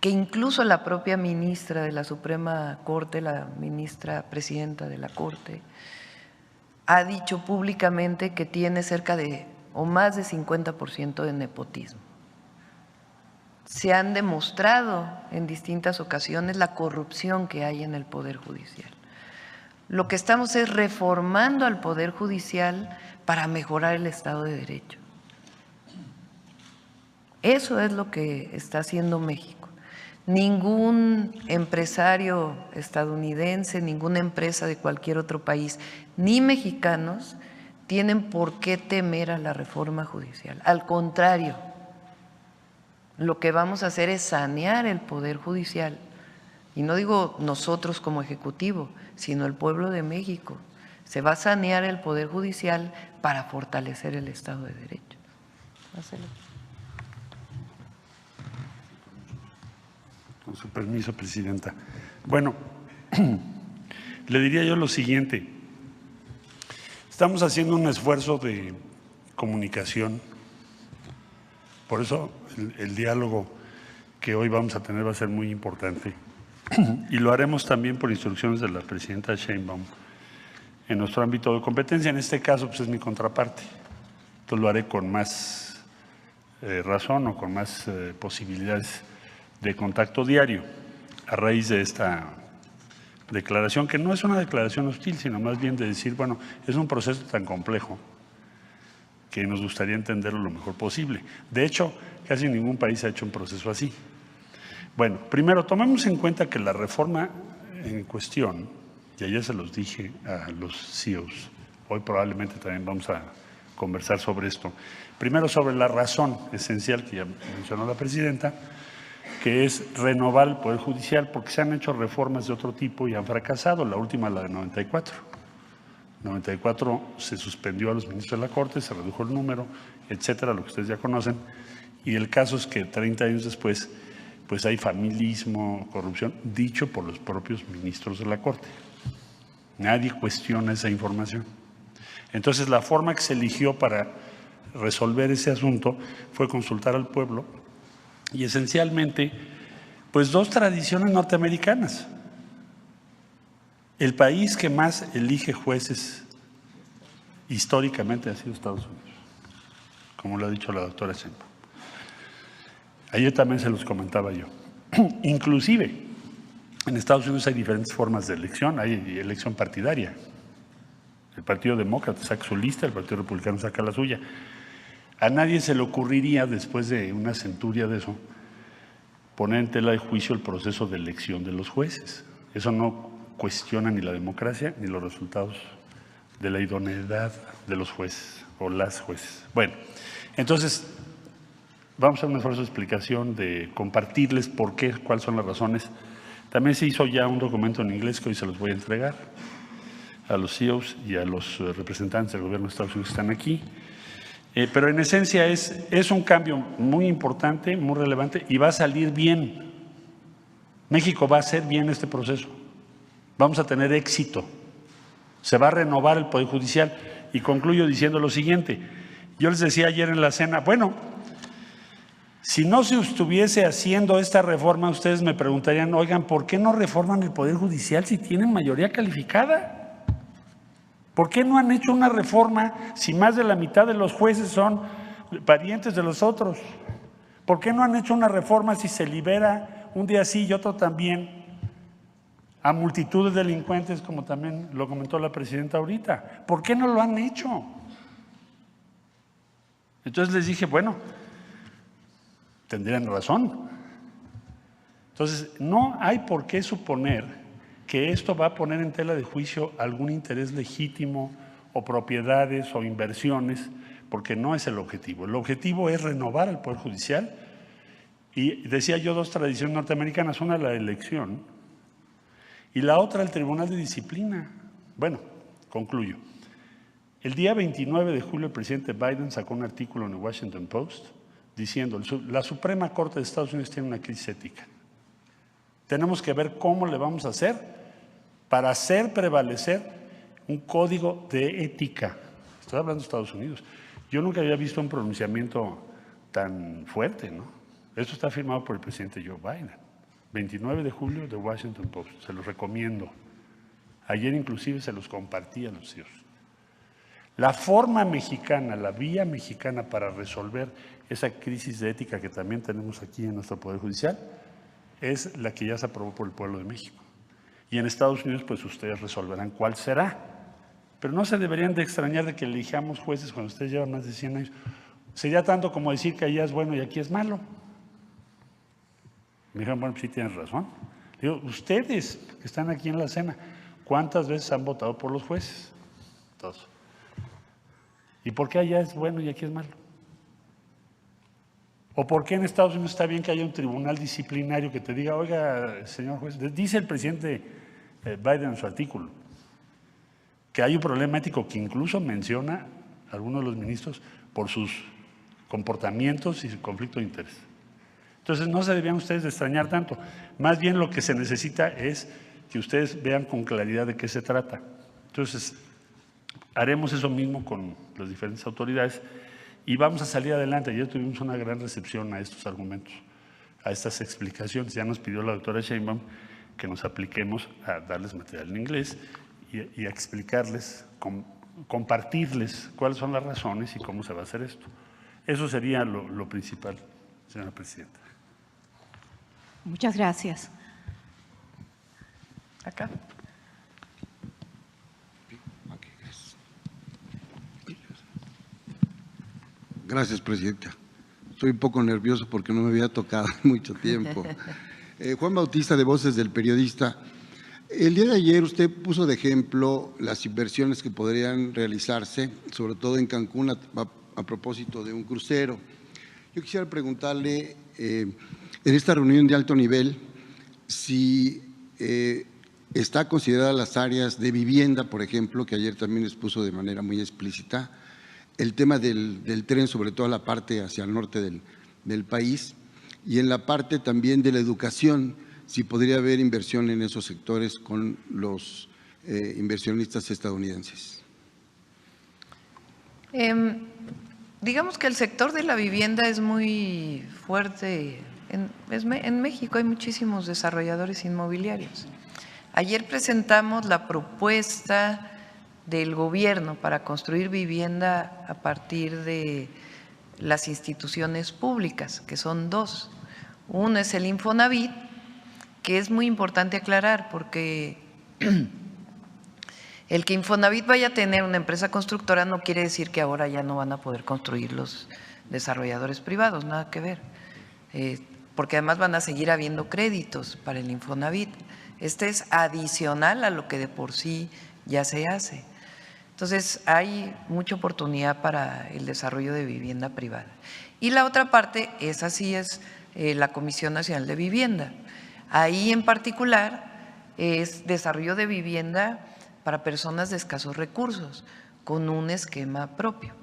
que incluso la propia ministra de la Suprema Corte, la ministra presidenta de la Corte, ha dicho públicamente que tiene cerca de o más de 50% de nepotismo. Se han demostrado en distintas ocasiones la corrupción que hay en el Poder Judicial. Lo que estamos es reformando al Poder Judicial para mejorar el Estado de Derecho. Eso es lo que está haciendo México. Ningún empresario estadounidense, ninguna empresa de cualquier otro país, ni mexicanos, tienen por qué temer a la reforma judicial. Al contrario, lo que vamos a hacer es sanear el Poder Judicial. Y no digo nosotros como Ejecutivo, sino el pueblo de México. Se va a sanear el Poder Judicial para fortalecer el Estado de Derecho. Marcelo. Con su permiso, Presidenta. Bueno, le diría yo lo siguiente. Estamos haciendo un esfuerzo de comunicación. Por eso el diálogo que hoy vamos a tener va a ser muy importante. Y lo haremos también por instrucciones de la presidenta Sheinbaum en nuestro ámbito de competencia. En este caso, pues es mi contraparte. Entonces lo haré con más razón o con más posibilidades de contacto diario a raíz de esta declaración, que no es una declaración hostil, sino más bien de decir, bueno, es un proceso tan complejo que nos gustaría entenderlo lo mejor posible. De hecho, casi ningún país ha hecho un proceso así. Bueno, primero, tomemos en cuenta que la reforma en cuestión, y ayer se los dije a los CEOs, hoy probablemente también vamos a conversar sobre esto. Primero, sobre la razón esencial que ya mencionó la presidenta, que es renovar el Poder Judicial, porque se han hecho reformas de otro tipo y han fracasado. La última, la de 94. 94 se suspendió a los ministros de la Corte, se redujo el número, etcétera, lo que ustedes ya conocen. Y el caso es que 30 años después, pues hay familismo, corrupción, dicho por los propios ministros de la Corte. Nadie cuestiona esa información. Entonces, la forma que se eligió para resolver ese asunto fue consultar al pueblo y esencialmente, pues dos tradiciones norteamericanas. El país que más elige jueces históricamente ha sido Estados Unidos, como lo ha dicho la doctora Sheinbaum. Ayer también se los comentaba yo. Inclusive, en Estados Unidos hay diferentes formas de elección, hay elección partidaria. El Partido Demócrata saca su lista, el Partido Republicano saca la suya. A nadie se le ocurriría, después de una centuria de eso, poner en tela de juicio el proceso de elección de los jueces. Eso no cuestiona ni la democracia ni los resultados de la idoneidad de los jueces o las jueces. Bueno, entonces vamos a hacer un esfuerzo de explicación, de compartirles por qué, cuáles son las razones. También se hizo ya un documento en inglés que hoy se los voy a entregar a los CEOs y a los representantes del gobierno de Estados Unidos que están aquí. Pero en esencia es un cambio muy importante, muy relevante y va a salir bien. México va a hacer bien este proceso. Vamos a tener éxito. Se va a renovar el Poder Judicial. Y concluyo diciendo lo siguiente. Yo les decía ayer en la cena, bueno, si no se estuviese haciendo esta reforma, ustedes me preguntarían, oigan, ¿por qué no reforman el Poder Judicial si tienen mayoría calificada? ¿Por qué no han hecho una reforma si más de la mitad de los jueces son parientes de los otros? ¿Por qué no han hecho una reforma si se libera un día sí y otro también a multitud de delincuentes, como también lo comentó la presidenta ahorita? ¿Por qué no lo han hecho? Entonces les dije, bueno, tendrían razón. Entonces, no hay por qué suponer que esto va a poner en tela de juicio algún interés legítimo o propiedades o inversiones, porque no es el objetivo. El objetivo es renovar el Poder Judicial Y decía yo 2 tradiciones norteamericanas, una la elección y la otra el Tribunal de Disciplina. Bueno, concluyo. El día 29 de julio el presidente Biden sacó un artículo en el Washington Post diciendo: la Suprema Corte de Estados Unidos tiene una crisis ética. Tenemos que ver cómo le vamos a hacer para hacer prevalecer un código de ética. Estoy hablando de Estados Unidos. Yo nunca había visto un pronunciamiento tan fuerte, ¿no? Esto está firmado por el presidente Joe Biden. 29 de julio de Washington Post. Se los recomiendo. Ayer inclusive se los compartí a los hijos. La forma mexicana, la vía mexicana para resolver esa crisis de ética que también tenemos aquí en nuestro Poder Judicial es la que ya se aprobó por el pueblo de México. Y en Estados Unidos, pues ustedes resolverán cuál será. Pero no se deberían de extrañar de que elijamos jueces cuando ustedes llevan más de 100 años. Sería tanto como decir que allá es bueno y aquí es malo. Me dijeron, bueno, pues sí tienes razón. Digo, ustedes que están aquí en la cena, ¿cuántas veces han votado por los jueces? Todos. ¿Y por qué allá es bueno y aquí es malo? ¿O por qué en Estados Unidos está bien que haya un tribunal disciplinario que te diga, oiga, señor juez, dice el presidente Biden en su artículo, que hay un problema ético que incluso menciona a algunos de los ministros por sus comportamientos y su conflicto de interés? Entonces no se deberían ustedes de extrañar tanto. Más bien lo que se necesita es que ustedes vean con claridad de qué se trata. Entonces haremos eso mismo con las diferentes autoridades y vamos a salir adelante. Ayer tuvimos una gran recepción a estos argumentos, a estas explicaciones. Ya nos pidió la doctora Sheinbaum que nos apliquemos a darles material en inglés y a explicarles, compartirles cuáles son las razones y cómo se va a hacer esto. Eso sería lo principal, señora presidenta. Muchas gracias. Acá. Gracias, presidenta. Estoy un poco nervioso porque no me había tocado en mucho tiempo. Juan Bautista, de Voces del Periodista. El día de ayer usted puso de ejemplo las inversiones que podrían realizarse, sobre todo en Cancún, a propósito de un crucero. Yo quisiera preguntarle, en esta reunión de alto nivel, si está considerada las áreas de vivienda, por ejemplo, que ayer también expuso de manera muy explícita, el tema del tren, sobre todo la parte hacia el norte del país, y en la parte también de la educación, si podría haber inversión en esos sectores con los inversionistas estadounidenses. Digamos que el sector de la vivienda es muy fuerte. En México hay muchísimos desarrolladores inmobiliarios. Ayer presentamos la propuesta del gobierno para construir vivienda a partir de las instituciones públicas, que son 2. Uno es el Infonavit, que es muy importante aclarar porque el que Infonavit vaya a tener una empresa constructora no quiere decir que ahora ya no van a poder construir los desarrolladores privados, nada que ver, porque además van a seguir habiendo créditos para el Infonavit. Este es adicional a lo que de por sí ya se hace. Entonces, hay mucha oportunidad para el desarrollo de vivienda privada. Y la otra parte, esa sí es la Comisión Nacional de Vivienda. Ahí en particular es desarrollo de vivienda para personas de escasos recursos, con un esquema propio.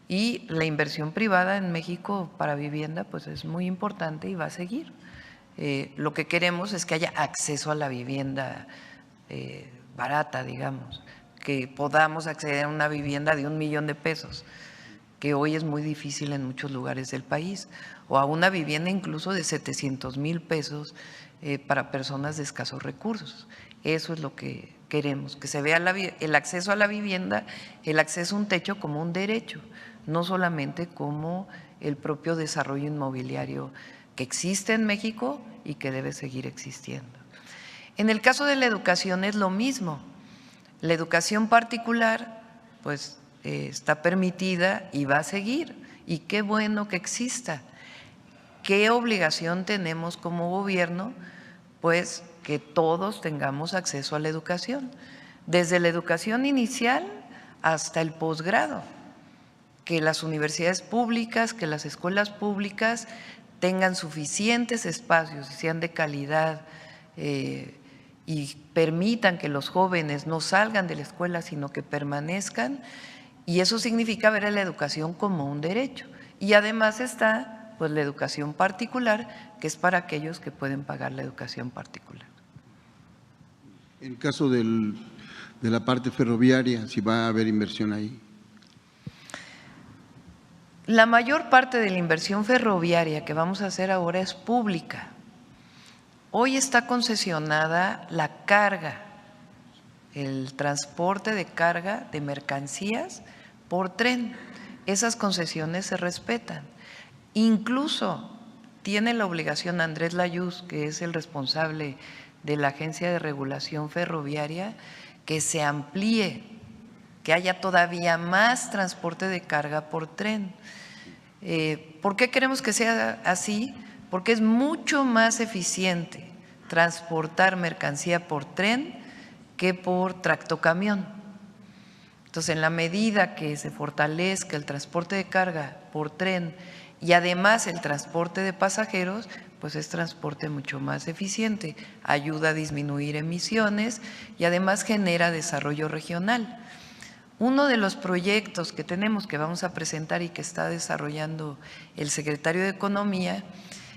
Y la inversión privada en México para vivienda pues es muy importante y va a seguir. Lo que queremos es que haya acceso a la vivienda barata, digamos, que podamos acceder a una vivienda de $1 millón, que hoy es muy difícil en muchos lugares del país, o a una vivienda incluso de 700,000 pesos para personas de escasos recursos. Eso es lo que queremos, que se vea el acceso a la vivienda, el acceso a un techo como un derecho, no solamente como el propio desarrollo inmobiliario que existe en México y que debe seguir existiendo. En el caso de la educación es lo mismo. La educación particular pues está permitida y va a seguir, y qué bueno que exista. ¿Qué obligación tenemos como gobierno? Pues que todos tengamos acceso a la educación, desde la educación inicial hasta el posgrado, que las universidades públicas, que las escuelas públicas tengan suficientes espacios y sean de calidad y permitan que los jóvenes no salgan de la escuela, sino que permanezcan, y eso significa ver a la educación como un derecho. Y además está pues la educación particular, que es para aquellos que pueden pagar la educación particular. En caso de la parte ferroviaria, si va a haber inversión ahí. La mayor parte de la inversión ferroviaria que vamos a hacer ahora es pública. Hoy está concesionada la carga, el transporte de carga de mercancías por tren. Esas concesiones se respetan. Incluso tiene la obligación Andrés Layuz, que es el responsable de la Agencia de Regulación Ferroviaria, que se amplíe, que haya todavía más transporte de carga por tren. ¿Por qué queremos que sea así? Porque es mucho más eficiente transportar mercancía por tren que por tractocamión. Entonces, en la medida que se fortalezca el transporte de carga por tren y además el transporte de pasajeros, pues es transporte mucho más eficiente, ayuda a disminuir emisiones y además genera desarrollo regional. Uno de los proyectos que tenemos, que vamos a presentar y que está desarrollando el secretario de Economía,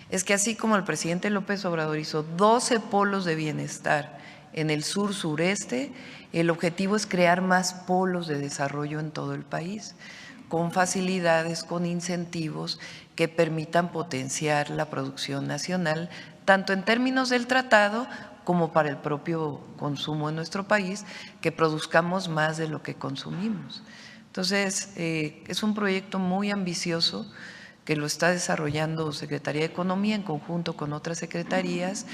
es que así como el presidente López Obrador hizo 12 polos de bienestar en el sur-sureste, el objetivo es crear más polos de desarrollo en todo el país, con facilidades, con incentivos que permitan potenciar la producción nacional, tanto en términos del tratado como para el propio consumo en nuestro país, que produzcamos más de lo que consumimos. Entonces, es un proyecto muy ambicioso que lo está desarrollando Secretaría de Economía en conjunto con otras secretarías,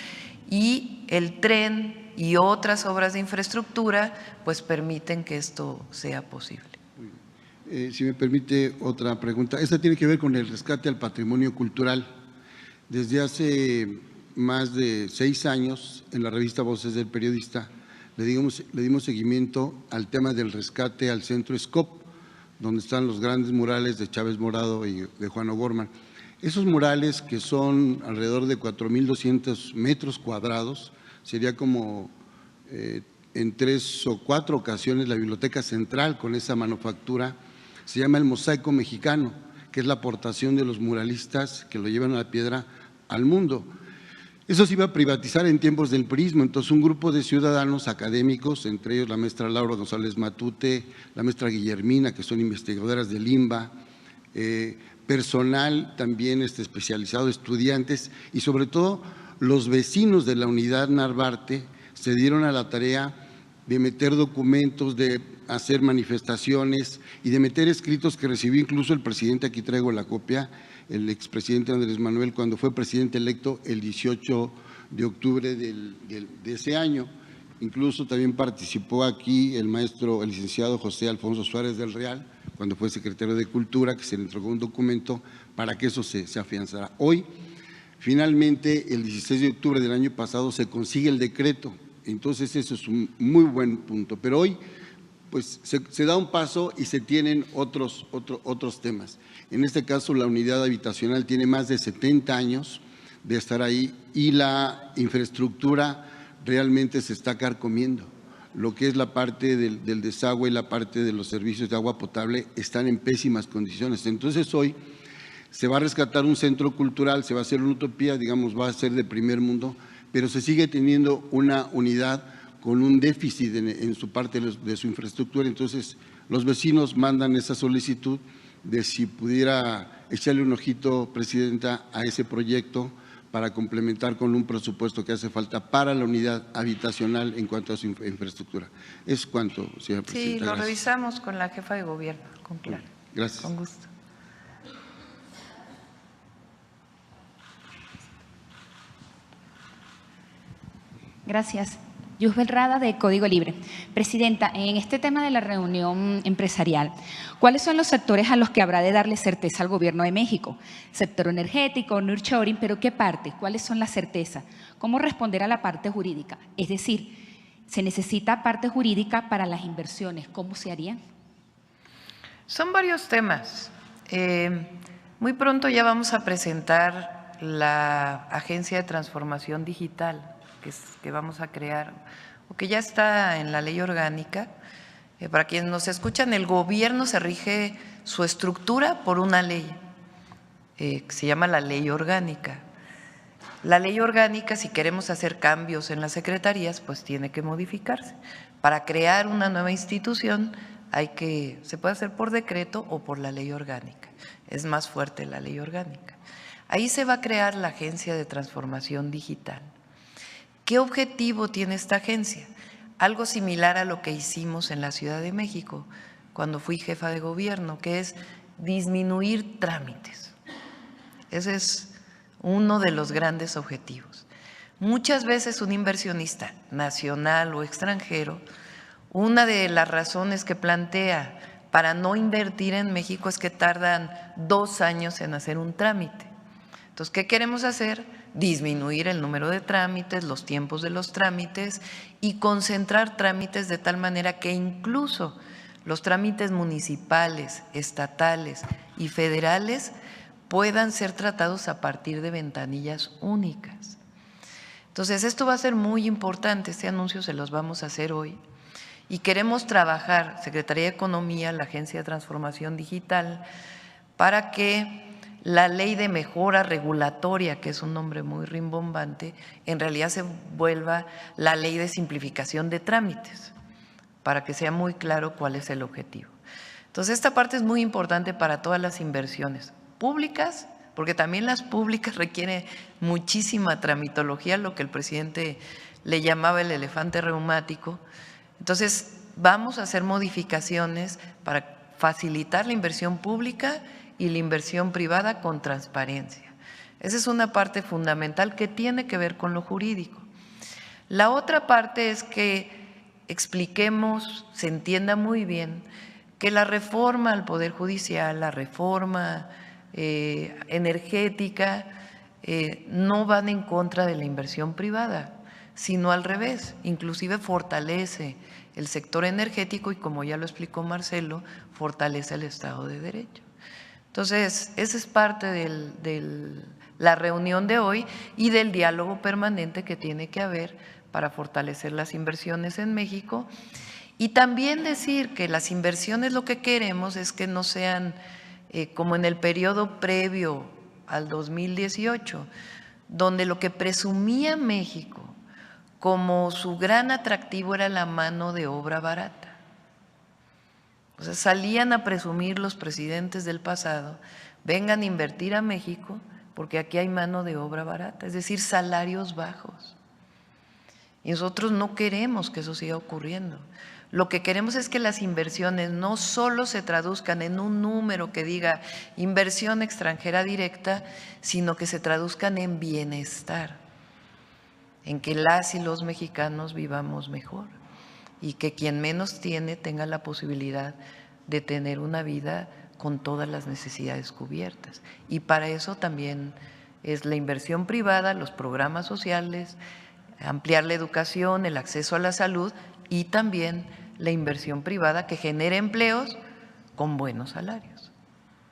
y el tren y otras obras de infraestructura pues permiten que esto sea posible. Si me permite otra pregunta, esta tiene que ver con el rescate al patrimonio cultural. Desde hace más de 6 años, en la revista Voces del Periodista, le dimos seguimiento al tema del rescate al Centro Scop, donde están los grandes murales de Chávez Morado y de Juan O'Gorman. Esos murales, que son alrededor de 4.200 metros cuadrados, sería como en 3 o 4 ocasiones la Biblioteca Central con esa manufactura. Se llama el mosaico mexicano, que es la aportación de los muralistas que lo llevan a la piedra al mundo. Eso se iba a privatizar en tiempos del PRIismo, entonces un grupo de ciudadanos académicos, entre ellos la maestra Laura González Matute, la maestra Guillermina, que son investigadoras del IMBA, personal también especializado, estudiantes y sobre todo los vecinos de la unidad Narvarte se dieron a la tarea de meter documentos, de hacer manifestaciones y de meter escritos que recibió incluso el presidente. Aquí traigo la copia, el expresidente Andrés Manuel, cuando fue presidente electo el 18 de octubre de ese año. Incluso también participó aquí el licenciado José Alfonso Suárez del Real, cuando fue secretario de Cultura, que se le entregó un documento para que eso se afianzara. Hoy, finalmente, el 16 de octubre del año pasado, se consigue el decreto. Entonces, eso es un muy buen punto. Pero hoy, pues, se da un paso y se tienen otros temas. En este caso, la unidad habitacional tiene más de 70 años de estar ahí y la infraestructura realmente se está carcomiendo. Lo que es la parte del desagüe y la parte de los servicios de agua potable están en pésimas condiciones. Entonces, hoy se va a rescatar un centro cultural, se va a hacer una utopía, digamos, va a ser de primer mundo, pero se sigue teniendo una unidad con un déficit en su parte de su infraestructura. Entonces, los vecinos mandan esa solicitud de si pudiera echarle un ojito, Presidenta, a ese proyecto para complementar con un presupuesto que hace falta para la unidad habitacional en cuanto a su infraestructura. Es cuanto, señora Presidenta. Sí, lo gracias. revisamos con la jefa de gobierno, con Clara. Gracias. Con gusto. Gracias. Yusbel Rada, de Código Libre. Presidenta, en este tema de la reunión empresarial, ¿cuáles son los sectores a los que habrá de darle certeza al Gobierno de México? Sector energético, nearshoring, pero ¿qué parte? ¿Cuáles son las certezas? ¿Cómo responder a la parte jurídica? Es decir, ¿se necesita parte jurídica para las inversiones? ¿Cómo se harían? Son varios temas. Muy pronto ya vamos a presentar la Agencia de Transformación Digital que vamos a crear, o que ya está en la ley orgánica. Para quienes nos escuchan, el gobierno se rige su estructura por una ley que se llama la ley orgánica. La ley orgánica, si queremos hacer cambios en las secretarías, pues tiene que modificarse. Para crear una nueva institución se puede hacer por decreto o por la ley orgánica. Es más fuerte la ley orgánica. Ahí se va a crear la Agencia de Transformación Digital. ¿Qué objetivo tiene esta agencia? Algo similar a lo que hicimos en la Ciudad de México cuando fui jefa de gobierno, que es disminuir trámites. Ese es uno de los grandes objetivos. Muchas veces un inversionista nacional o extranjero, una de las razones que plantea para no invertir en México es que tardan 2 años en hacer un trámite. Entonces, ¿qué queremos hacer? Disminuir el número de trámites, los tiempos de los trámites y concentrar trámites de tal manera que incluso los trámites municipales, estatales y federales puedan ser tratados a partir de ventanillas únicas. Entonces, esto va a ser muy importante, este anuncio se los vamos a hacer hoy. Y queremos trabajar, Secretaría de Economía, la Agencia de Transformación Digital, para que la ley de mejora regulatoria, que es un nombre muy rimbombante, en realidad se vuelva la ley de simplificación de trámites, para que sea muy claro cuál es el objetivo. Entonces, esta parte es muy importante para todas las inversiones públicas, porque también las públicas requieren muchísima tramitología, lo que el presidente le llamaba el elefante reumático. Entonces, vamos a hacer modificaciones para facilitar la inversión pública y la inversión privada con transparencia. Esa es una parte fundamental que tiene que ver con lo jurídico. La otra parte es que expliquemos, se entienda muy bien, que la reforma al Poder Judicial, la reforma energética, no van en contra de la inversión privada, sino al revés, inclusive fortalece el sector energético y, como ya lo explicó Marcelo, fortalece el Estado de Derecho. Entonces, esa es parte de la reunión de hoy y del diálogo permanente que tiene que haber para fortalecer las inversiones en México. Y también decir que las inversiones lo que queremos es que no sean como en el periodo previo al 2018, donde lo que presumía México como su gran atractivo era la mano de obra barata. O sea, salían a presumir los presidentes del pasado, vengan a invertir a México porque aquí hay mano de obra barata, es decir, salarios bajos. Y nosotros no queremos que eso siga ocurriendo. Lo que queremos es que las inversiones no solo se traduzcan en un número que diga inversión extranjera directa, sino que se traduzcan en bienestar, en que las y los mexicanos vivamos mejor y que quien menos tiene tenga la posibilidad de tener una vida con todas las necesidades cubiertas. Y para eso también es la inversión privada, los programas sociales, ampliar la educación, el acceso a la salud y también la inversión privada que genere empleos con buenos salarios.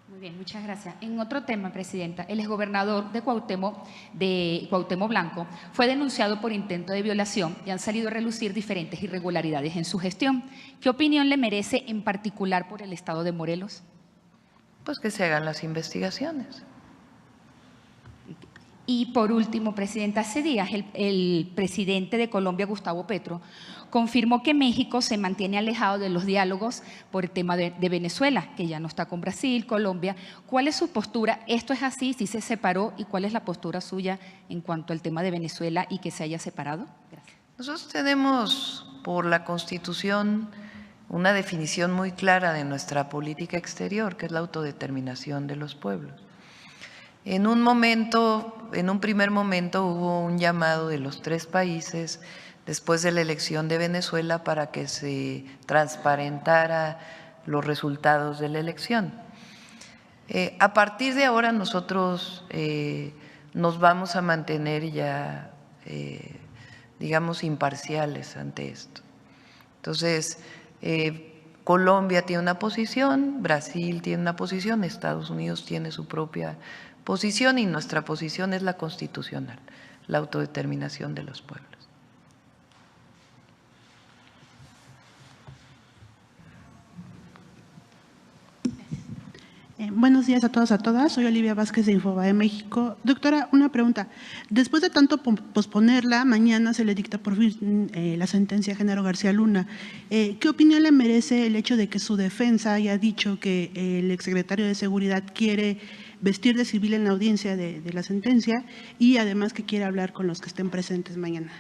Muy bien, muchas gracias. En otro tema, Presidenta, el exgobernador de Cuauhtémoc Blanco fue denunciado por intento de violación y han salido a relucir diferentes irregularidades en su gestión. ¿Qué opinión le merece en particular por el estado de Morelos? Pues que se hagan las investigaciones. Y por último, Presidenta, hace días el presidente de Colombia, Gustavo Petro, confirmó que México se mantiene alejado de los diálogos por el tema de Venezuela, que ya no está con Brasil, Colombia. ¿Cuál es su postura? ¿Esto es así? ¿Sí se separó? ¿Y cuál es la postura suya en cuanto al tema de Venezuela y que se haya separado? Gracias. Nosotros tenemos por la Constitución una definición muy clara de nuestra política exterior, que es la autodeterminación de los pueblos. En un primer momento hubo un llamado de los 3 países después de la elección de Venezuela para que se transparentara los resultados de la elección. A partir de ahora nosotros nos vamos a mantener ya, digamos, imparciales ante esto. Entonces, Colombia tiene una posición, Brasil tiene una posición, Estados Unidos tiene su propia posición y nuestra posición es la constitucional, la autodeterminación de los pueblos. Buenos días a todos, a todas. Soy Olivia Vázquez de Infobae México. Doctora, una pregunta. Después de tanto posponerla, mañana se le dicta por fin la sentencia a Genaro García Luna. ¿Qué opinión le merece el hecho de que su defensa haya dicho que el exsecretario de Seguridad quiere vestir de civil en la audiencia de la sentencia y además que quiere hablar con los que estén presentes mañana?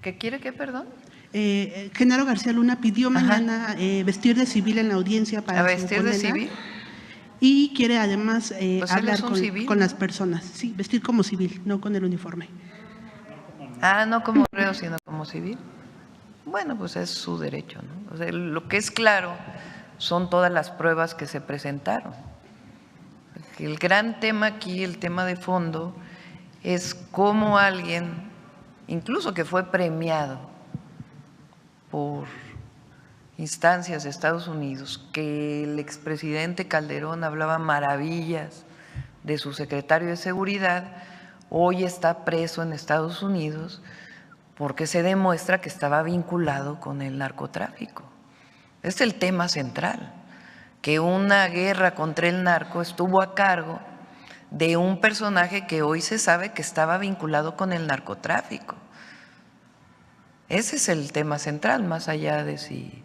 ¿Qué quiere qué, perdón? Genaro García Luna pidió mañana vestir de civil en la audiencia para… ¿A vestir de civil? Y quiere además hablar con las ¿no? personas. Sí, vestir como civil, no con el uniforme. Ah, no como reo, sino como civil. Bueno, pues es su derecho, ¿no? O sea, lo que es claro son todas las pruebas que se presentaron. El gran tema aquí, el tema de fondo, es cómo alguien, incluso que fue premiado por instancias de Estados Unidos, que el expresidente Calderón hablaba maravillas de su secretario de Seguridad, hoy está preso en Estados Unidos porque se demuestra que estaba vinculado con el narcotráfico. Es el tema central, que una guerra contra el narco estuvo a cargo de un personaje que hoy se sabe que estaba vinculado con el narcotráfico. Ese es el tema central, más allá de si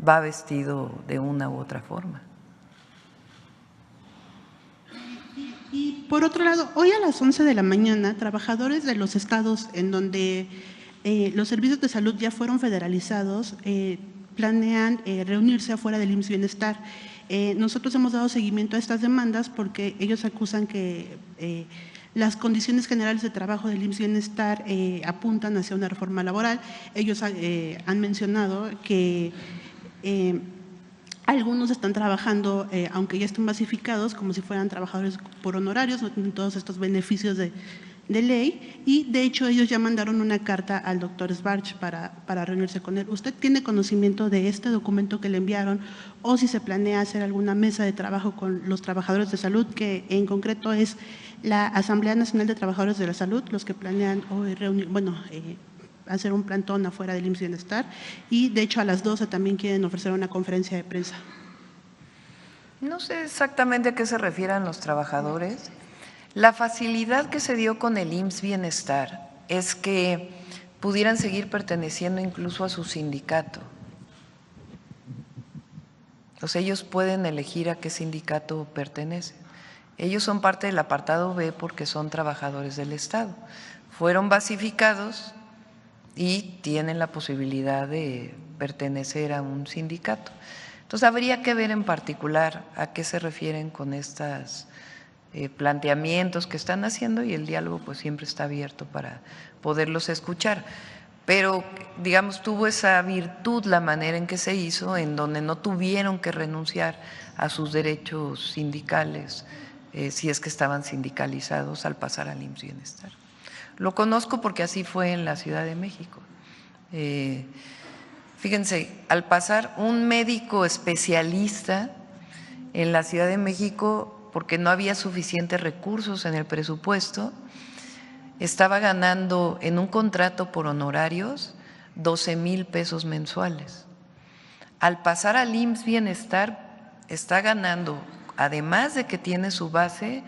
va vestido de una u otra forma. Y por otro lado, hoy a las 11 de la mañana, trabajadores de los estados en donde los servicios de salud ya fueron federalizados planean reunirse afuera del IMSS Bienestar. Nosotros hemos dado seguimiento a estas demandas porque ellos acusan que las condiciones generales de trabajo del IMSS Bienestar apuntan hacia una reforma laboral. Ellos han mencionado que algunos están trabajando, aunque ya estén basificados, como si fueran trabajadores por honorarios, no tienen todos estos beneficios de ley, y de hecho ellos ya mandaron una carta al doctor Sbarch para reunirse con él. ¿Usted tiene conocimiento de este documento que le enviaron o si se planea hacer alguna mesa de trabajo con los trabajadores de salud, que en concreto es la Asamblea Nacional de Trabajadores de la Salud, los que planean hoy reunir, hacer un plantón afuera del IMSS Bienestar, y de hecho a las 12 también quieren ofrecer una conferencia de prensa? No sé exactamente a qué se refieren los trabajadores. La facilidad que se dio con el IMSS Bienestar es que pudieran seguir perteneciendo incluso a su sindicato. O sea, ellos pueden elegir a qué sindicato pertenecen. Ellos son parte del apartado B porque son trabajadores del Estado. Fueron basificados y tienen la posibilidad de pertenecer a un sindicato. Entonces, habría que ver en particular a qué se refieren con estos planteamientos que están haciendo, y el diálogo pues siempre está abierto para poderlos escuchar. Pero, digamos, tuvo esa virtud la manera en que se hizo, en donde no tuvieron que renunciar a sus derechos sindicales, si es que estaban sindicalizados al pasar al IMSS Bienestar. Lo conozco porque así fue en la Ciudad de México. Fíjense, al pasar un médico especialista en la Ciudad de México, porque no había suficientes recursos en el presupuesto, estaba ganando en un contrato por honorarios 12,000 pesos mensuales. Al pasar al IMSS Bienestar está ganando, además de que tiene su base,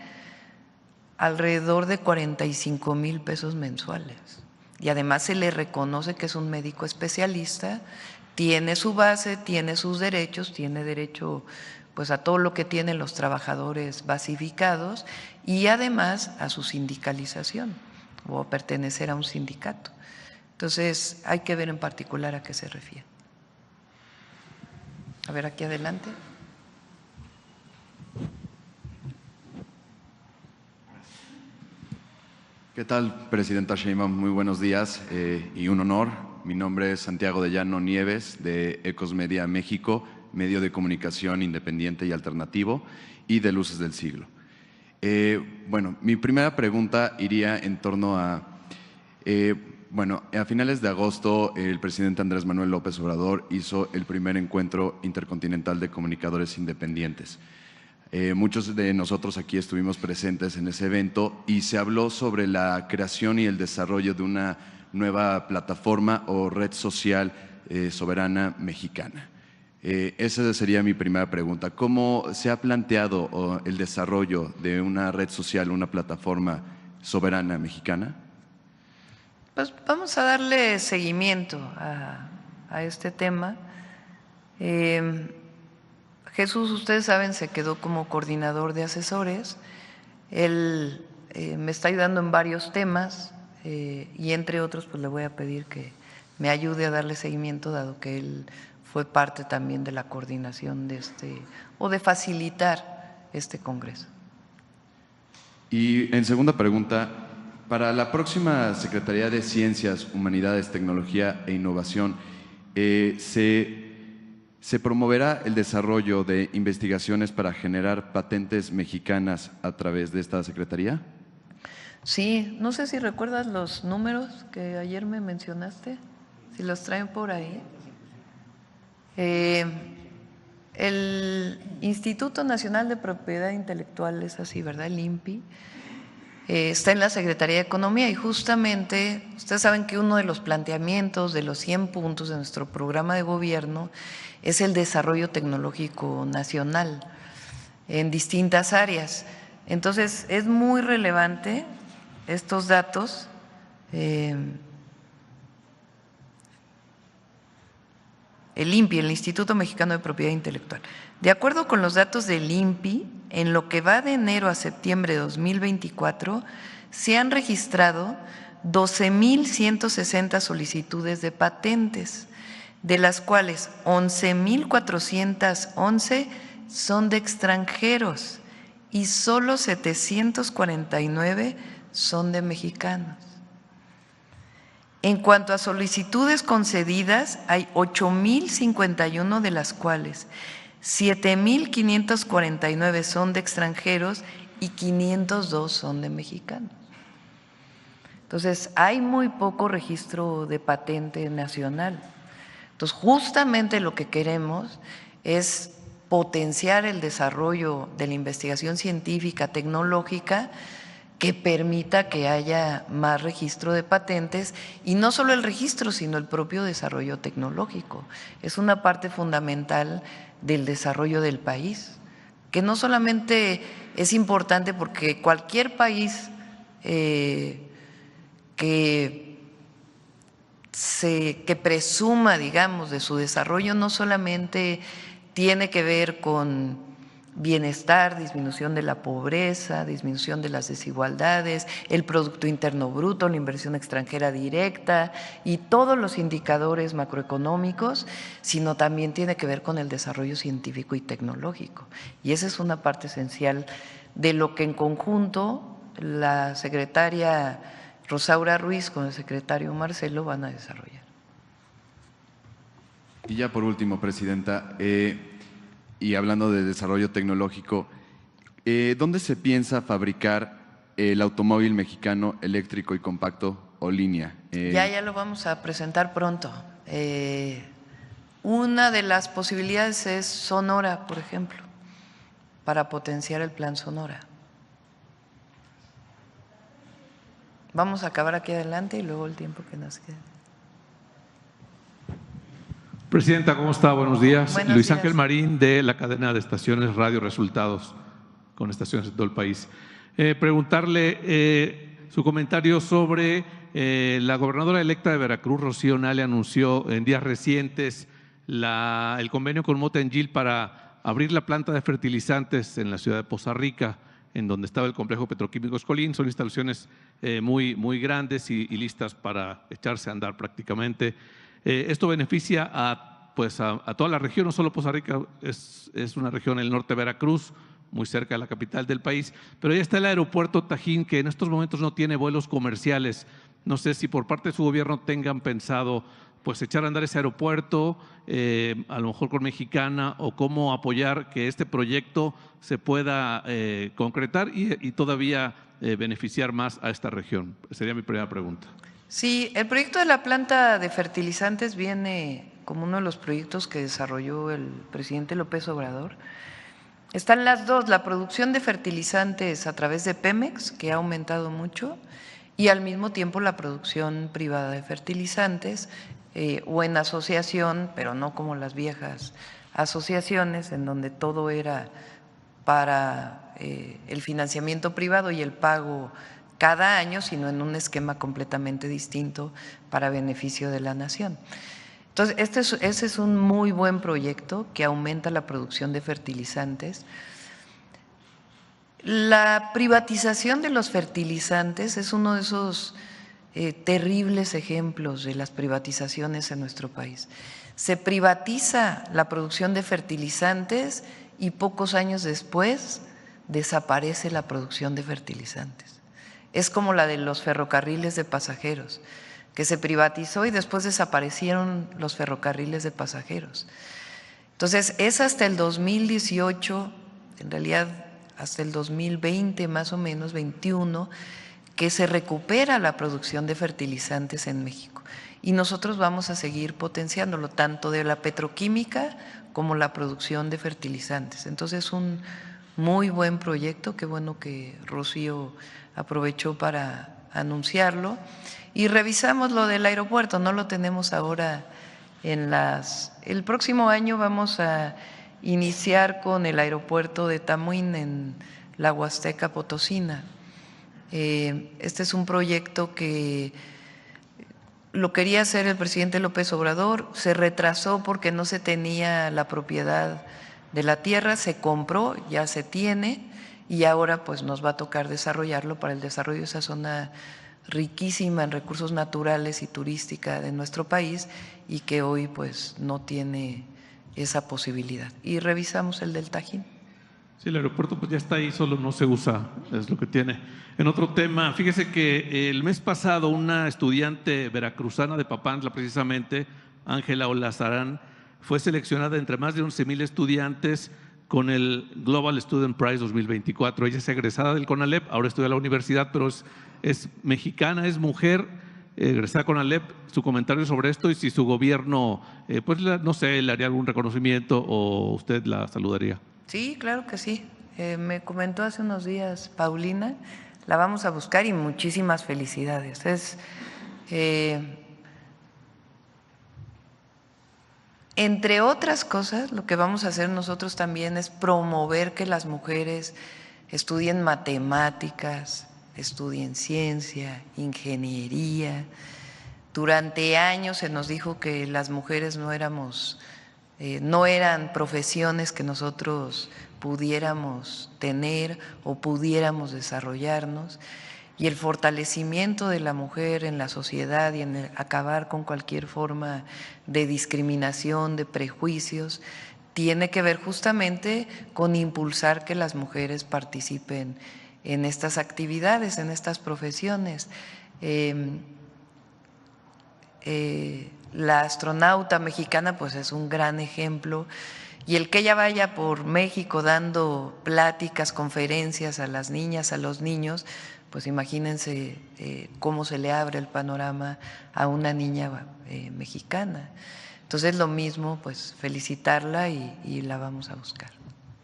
alrededor de 45,000 pesos mensuales. Y además se le reconoce que es un médico especialista, tiene su base, tiene sus derechos, tiene derecho pues a todo lo que tienen los trabajadores basificados y además a su sindicalización o a pertenecer a un sindicato. Entonces hay que ver en particular a qué se refiere. A ver, aquí adelante. ¿Qué tal, Presidenta Sheinbaum? Muy buenos días y un honor. Mi nombre es Santiago de Llano Nieves, de Ecos Media México, medio de comunicación independiente y alternativo, y de Luces del Siglo. Bueno, mi primera pregunta iría en torno a… a finales de agosto, el presidente Andrés Manuel López Obrador hizo el primer encuentro intercontinental de comunicadores independientes. Muchos de nosotros aquí estuvimos presentes en ese evento y se habló sobre la creación y el desarrollo de una nueva plataforma o red social soberana mexicana. Esa sería mi primera pregunta. ¿Cómo se ha planteado el desarrollo de una red social, una plataforma soberana mexicana? Pues vamos a darle seguimiento a este tema. Jesús, ustedes saben, se quedó como coordinador de asesores. Él me está ayudando en varios temas y entre otros pues le voy a pedir que me ayude a darle seguimiento, dado que él fue parte también de la coordinación de o de facilitar este congreso. Y en segunda pregunta, para la próxima Secretaría de Ciencias, Humanidades, Tecnología e Innovación, ¿se promoverá el desarrollo de investigaciones para generar patentes mexicanas a través de esta Secretaría? Sí, no sé si recuerdas los números que ayer me mencionaste, si los traen por ahí. El Instituto Nacional de Propiedad Intelectual, es así, ¿verdad? El INPI, está en la Secretaría de Economía y justamente ustedes saben que uno de los planteamientos de los 100 puntos de nuestro programa de gobierno es el desarrollo tecnológico nacional en distintas áreas. Entonces, es muy relevante estos datos. El INPI, el Instituto Mexicano de Propiedad Intelectual. De acuerdo con los datos del INPI, en lo que va de enero a septiembre de 2024, se han registrado 12,160 solicitudes de patentes, de las cuales 11,411 son de extranjeros y solo 749 son de mexicanos. En cuanto a solicitudes concedidas, hay 8,051, de las cuales 7,549 son de extranjeros y 502 son de mexicanos. Entonces, hay muy poco registro de patente nacional. Entonces, justamente lo que queremos es potenciar el desarrollo de la investigación científica, tecnológica, que permita que haya más registro de patentes y no solo el registro, sino el propio desarrollo tecnológico. Es una parte fundamental del desarrollo del país, que no solamente es importante porque cualquier país que presuma, digamos, de su desarrollo no solamente tiene que ver con bienestar, disminución de la pobreza, disminución de las desigualdades, el Producto Interno Bruto, la inversión extranjera directa y todos los indicadores macroeconómicos, sino también tiene que ver con el desarrollo científico y tecnológico. Y esa es una parte esencial de lo que en conjunto la secretaria Rosaura Ruiz con el secretario Marcelo van a desarrollar. Y ya por último, Presidenta, y hablando de desarrollo tecnológico, ¿dónde se piensa fabricar el automóvil mexicano eléctrico y compacto o línea? Ya lo vamos a presentar pronto. Una de las posibilidades es Sonora, por ejemplo, para potenciar el plan Sonora. Vamos a acabar aquí adelante y luego el tiempo que nos quede. Presidenta, ¿cómo está? Buenos días. Buenos Luis días. Ángel Marín, de la cadena de estaciones Radio Resultados, con estaciones de todo el país. Preguntarle su comentario sobre la gobernadora electa de Veracruz, Rocío Nale, anunció en días recientes el convenio con Motengil para abrir la planta de fertilizantes en la ciudad de Poza Rica, en donde estaba el complejo petroquímico Escolín. Son instalaciones muy grandes y listas para echarse a andar prácticamente. Esto beneficia a toda la región, no solo Poza Rica, es una región en el norte de Veracruz, muy cerca de la capital del país, pero ya está el aeropuerto Tajín, que en estos momentos no tiene vuelos comerciales. No sé si por parte de su gobierno tengan pensado echar a andar ese aeropuerto, a lo mejor con Mexicana, o cómo apoyar que este proyecto se pueda concretar y todavía beneficiar más a esta región. Sería mi primera pregunta. Sí, el proyecto de la planta de fertilizantes viene como uno de los proyectos que desarrolló el presidente López Obrador. Están las dos, la producción de fertilizantes a través de Pemex, que ha aumentado mucho, y al mismo tiempo la producción privada de fertilizantes o en asociación, pero no como las viejas asociaciones, en donde todo era para el financiamiento privado y el pago cada año, sino en un esquema completamente distinto para beneficio de la nación. Entonces, ese es un muy buen proyecto que aumenta la producción de fertilizantes. La privatización de los fertilizantes es uno de esos terribles ejemplos de las privatizaciones en nuestro país. Se privatiza la producción de fertilizantes y pocos años después desaparece la producción de fertilizantes. Es como la de los ferrocarriles de pasajeros, que se privatizó y después desaparecieron los ferrocarriles de pasajeros. Entonces, es hasta el 2018, en realidad hasta el 2020 más o menos, 21, que se recupera la producción de fertilizantes en México. Y nosotros vamos a seguir potenciándolo, tanto de la petroquímica como la producción de fertilizantes. Entonces, un muy buen proyecto, qué bueno que Rocío aprovechó para anunciarlo. Y revisamos lo del aeropuerto, no lo tenemos ahora en el próximo año vamos a iniciar con el aeropuerto de Tamuín en la Huasteca Potosina. Este es un proyecto que lo quería hacer el presidente López Obrador, se retrasó porque no se tenía la propiedad de la tierra, se compró, ya se tiene y ahora pues nos va a tocar desarrollarlo para el desarrollo de esa zona riquísima en recursos naturales y turística de nuestro país y que hoy pues no tiene esa posibilidad. Y revisamos el del Tajín. Sí, el aeropuerto pues ya está ahí, solo no se usa, es lo que tiene. En otro tema, fíjese que el mes pasado una estudiante veracruzana de Papantla, precisamente, Ángela Olazarán, fue seleccionada entre más de 11,000 estudiantes con el Global Student Prize 2024. Ella es egresada del CONALEP, ahora estudia en la universidad, pero es mexicana, es mujer, egresada con CONALEP. Su comentario sobre esto y si su gobierno, pues no sé, le haría algún reconocimiento o usted la saludaría. Sí, claro que sí. Me comentó hace unos días Paulina, la vamos a buscar y muchísimas felicidades. Entre otras cosas, lo que vamos a hacer nosotros también es promover que las mujeres estudien matemáticas, estudien ciencia, ingeniería. Durante años se nos dijo que las mujeres no eran profesiones que nosotros pudiéramos tener o pudiéramos desarrollarnos, y el fortalecimiento de la mujer en la sociedad y en acabar con cualquier forma de discriminación, de prejuicios, tiene que ver justamente con impulsar que las mujeres participen en estas actividades, en estas profesiones. La astronauta mexicana pues es un gran ejemplo, y el que ella vaya por México dando pláticas, conferencias a las niñas, a los niños, pues imagínense cómo se le abre el panorama a una niña mexicana. Entonces lo mismo, pues felicitarla y la vamos a buscar.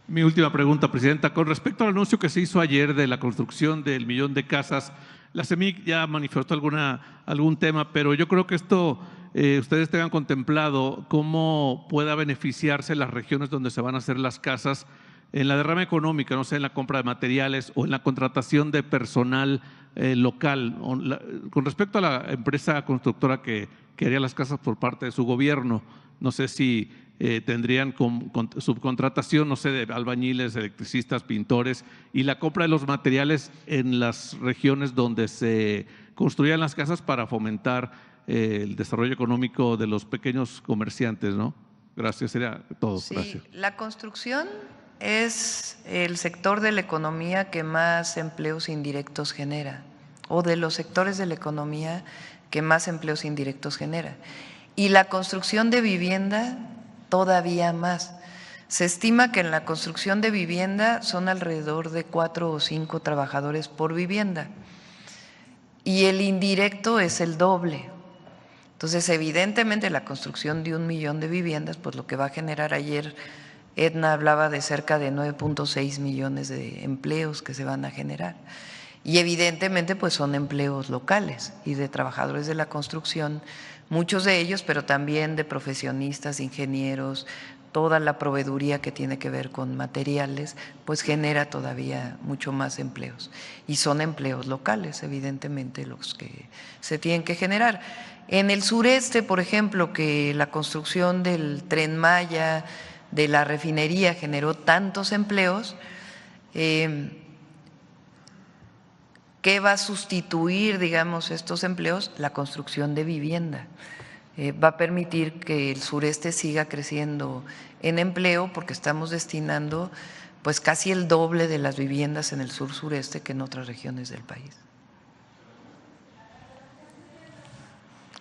Mi última pregunta, Presidenta, con respecto al anuncio que se hizo ayer de la construcción del 1,000,000 de casas, la CEMIC ya manifestó algún tema, pero yo creo que esto ustedes tengan contemplado cómo pueda beneficiarse las regiones donde se van a hacer las casas en la derrama económica, no sé, en la compra de materiales o en la contratación de personal local. Con respecto a la empresa constructora que haría las casas por parte de su gobierno, no sé si tendrían subcontratación, no sé, de albañiles, electricistas, pintores, y la compra de los materiales en las regiones donde se construían las casas para fomentar el desarrollo económico de los pequeños comerciantes, ¿no? Gracias, sería todo. Sí, gracias. La construcción es el sector de la economía que más empleos indirectos genera, o de los sectores de la economía que más empleos indirectos genera. Y la construcción de vivienda todavía más. Se estima que en la construcción de vivienda son alrededor de 4 o 5 trabajadores por vivienda, y el indirecto es el doble. Entonces, evidentemente, la construcción de 1,000,000 de viviendas, pues lo que va a generar, ayer Edna hablaba de cerca de 9.6 millones de empleos que se van a generar. Y evidentemente pues son empleos locales y de trabajadores de la construcción, muchos de ellos, pero también de profesionistas, ingenieros, toda la proveeduría que tiene que ver con materiales, pues genera todavía mucho más empleos. Y son empleos locales, evidentemente, los que se tienen que generar. En el sureste, por ejemplo, que la construcción del Tren Maya, de la refinería generó tantos empleos, ¿qué va a sustituir, digamos, estos empleos? La construcción de vivienda. Va a permitir que el sureste siga creciendo en empleo porque estamos destinando pues casi el doble de las viviendas en el sur sureste que en otras regiones del país.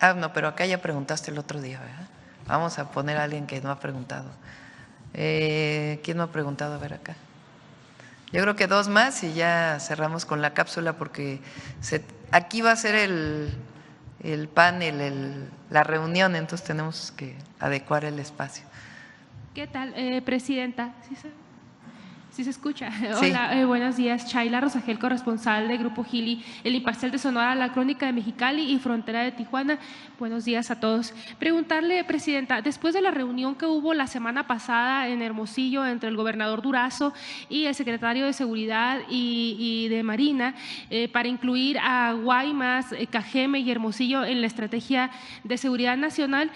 Ah, no, pero acá ya preguntaste el otro día, ¿verdad? Vamos a poner a alguien que no ha preguntado. ¿Quién no ha preguntado? A ver acá. Yo creo que dos más y ya cerramos con la cápsula porque aquí va a ser el panel, la reunión, entonces tenemos que adecuar el espacio. ¿Qué tal, presidenta? ¿Sí se escucha? Sí. Hola, buenos días. Chayla Rosagel, corresponsal de Grupo Gili, El Imparcial de Sonora, La Crónica de Mexicali y Frontera de Tijuana. Buenos días a todos. Preguntarle, presidenta, después de la reunión que hubo la semana pasada en Hermosillo entre el gobernador Durazo y el secretario de Seguridad y de Marina para incluir a Guaymas, Cajeme y Hermosillo en la estrategia de seguridad nacional,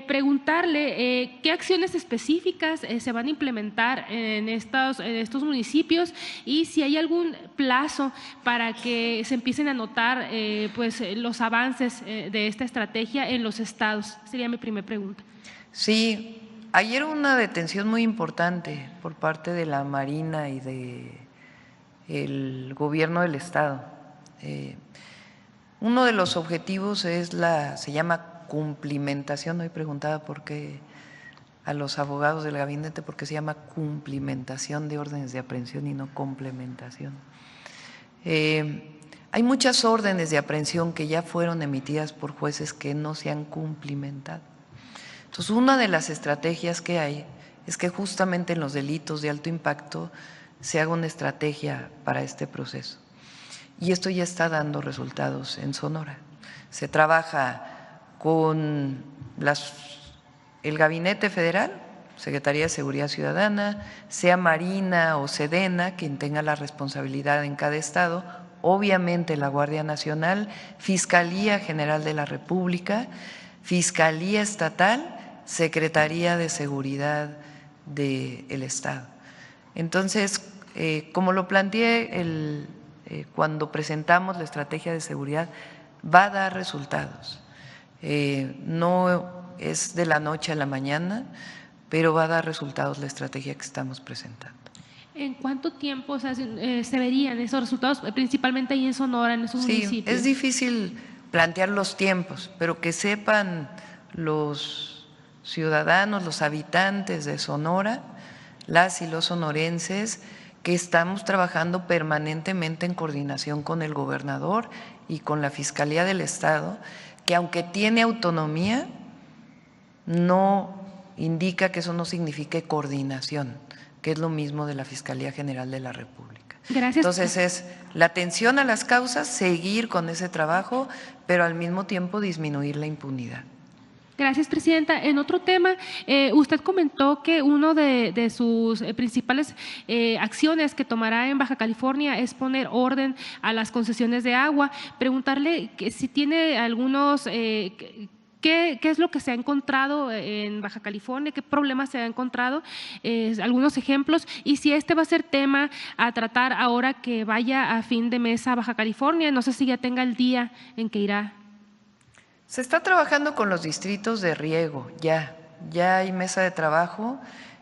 preguntarle qué acciones específicas se van a implementar en estos municipios y si hay algún plazo para que se empiecen a notar pues los avances de esta estrategia en los estados. Sería mi primera pregunta. Sí, ayer hubo una detención muy importante por parte de la Marina y del gobierno del estado. Uno de los objetivos es se llama cumplimentación. Hoy preguntaba por qué a los abogados del gabinete, porque se llama cumplimentación de órdenes de aprehensión y no complementación. Hay muchas órdenes de aprehensión que ya fueron emitidas por jueces que no se han cumplimentado. Entonces, una de las estrategias que hay es que justamente en los delitos de alto impacto se haga una estrategia para este proceso. Y esto ya está dando resultados en Sonora. Se trabaja con el Gabinete Federal, Secretaría de Seguridad Ciudadana, sea Marina o Sedena, quien tenga la responsabilidad en cada estado, obviamente la Guardia Nacional, Fiscalía General de la República, Fiscalía Estatal, Secretaría de Seguridad del Estado. Entonces, como lo planteé cuando presentamos la estrategia de seguridad, va a dar resultados. No es de la noche a la mañana, pero va a dar resultados la estrategia que estamos presentando. ¿En cuánto tiempo se verían esos resultados, principalmente ahí en Sonora, en esos municipios? Es difícil plantear los tiempos, pero que sepan los ciudadanos, los habitantes de Sonora, las y los sonorenses, que estamos trabajando permanentemente en coordinación con el gobernador y con la Fiscalía del Estado, que aunque tiene autonomía, no indica que eso no signifique coordinación, que es lo mismo de la Fiscalía General de la República. Gracias. Entonces es la atención a las causas, seguir con ese trabajo, pero al mismo tiempo disminuir la impunidad. Gracias, presidenta. En otro tema, usted comentó que uno de sus principales acciones que tomará en Baja California es poner orden a las concesiones de agua. Preguntarle si tiene algunos… ¿Qué es lo que se ha encontrado en Baja California? ¿Qué problemas se ha encontrado? Algunos ejemplos. Y si este va a ser tema a tratar ahora que vaya a fin de mes a Baja California. No sé si ya tenga el día en que irá. Se está trabajando con los distritos de riego, ya hay mesa de trabajo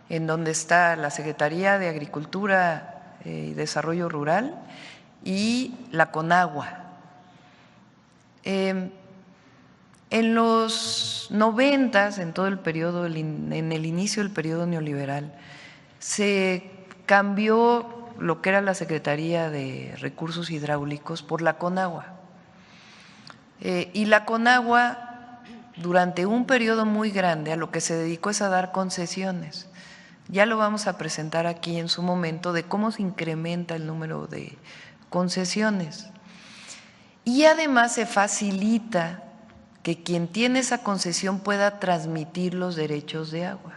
en donde está la Secretaría de Agricultura y Desarrollo Rural y la Conagua. En los 90, en todo el periodo, en el inicio del periodo neoliberal, se cambió lo que era la Secretaría de Recursos Hidráulicos por la Conagua. Y la Conagua, durante un periodo muy grande, a lo que se dedicó es a dar concesiones. Ya lo vamos a presentar aquí en su momento de cómo se incrementa el número de concesiones. Y además se facilita que quien tiene esa concesión pueda transmitir los derechos de agua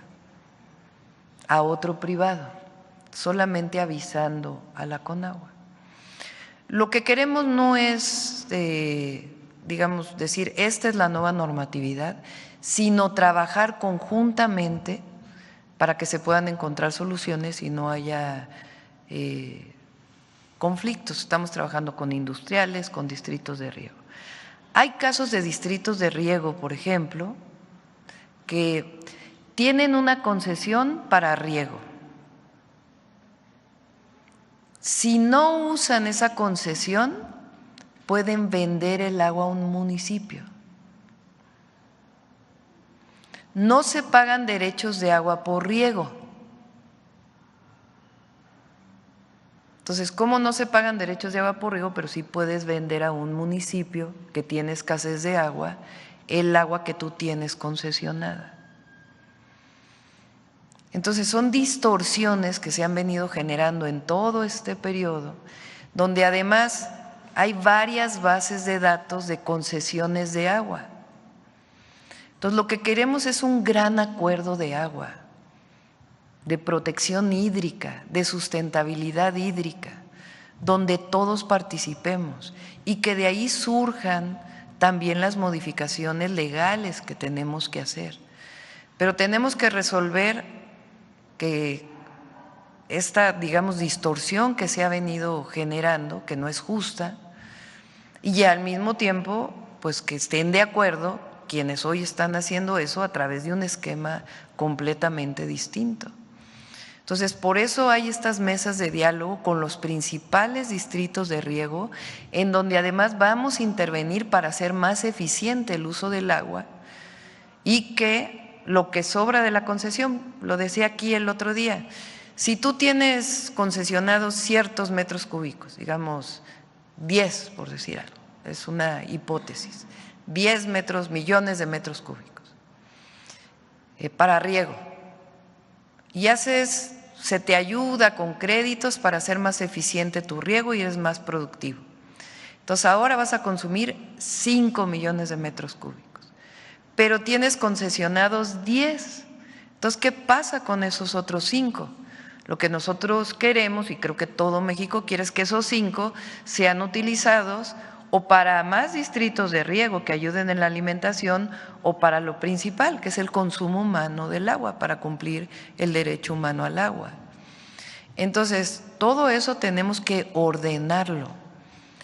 a otro privado, solamente avisando a la Conagua. Lo que queremos no es, digamos, decir esta es la nueva normatividad, sino trabajar conjuntamente para que se puedan encontrar soluciones y no haya conflictos. Estamos trabajando con industriales, con distritos de riego. Hay casos de distritos de riego, por ejemplo, que tienen una concesión para riego. Si no usan esa concesión, pueden vender el agua a un municipio. No se pagan derechos de agua por riego. Entonces, ¿cómo no se pagan derechos de agua por riego? Pero sí puedes vender a un municipio que tiene escasez de agua el agua que tú tienes concesionada. Entonces, son distorsiones que se han venido generando en todo este periodo, donde además hay varias bases de datos de concesiones de agua. Entonces, lo que queremos es un gran acuerdo de agua, de protección hídrica, de sustentabilidad hídrica, donde todos participemos y que de ahí surjan también las modificaciones legales que tenemos que hacer. Pero tenemos que resolver que esta, digamos, distorsión que se ha venido generando, que no es justa, y al mismo tiempo, pues que estén de acuerdo quienes hoy están haciendo eso a través de un esquema completamente distinto. Entonces, por eso hay estas mesas de diálogo con los principales distritos de riego, en donde además vamos a intervenir para hacer más eficiente el uso del agua y que lo que sobra de la concesión, lo decía aquí el otro día, si tú tienes concesionados ciertos metros cúbicos, digamos 10 por decir algo, es una hipótesis, 10 millones de metros cúbicos para riego, y se te ayuda con créditos para hacer más eficiente tu riego y eres más productivo. Entonces ahora vas a consumir 5 millones de metros cúbicos, pero tienes concesionados 10. Entonces, ¿qué pasa con esos otros 5? Lo que nosotros queremos, y creo que todo México quiere, es que esos 5 sean utilizados o para más distritos de riego que ayuden en la alimentación o para lo principal, que es el consumo humano del agua, para cumplir el derecho humano al agua. Entonces, todo eso tenemos que ordenarlo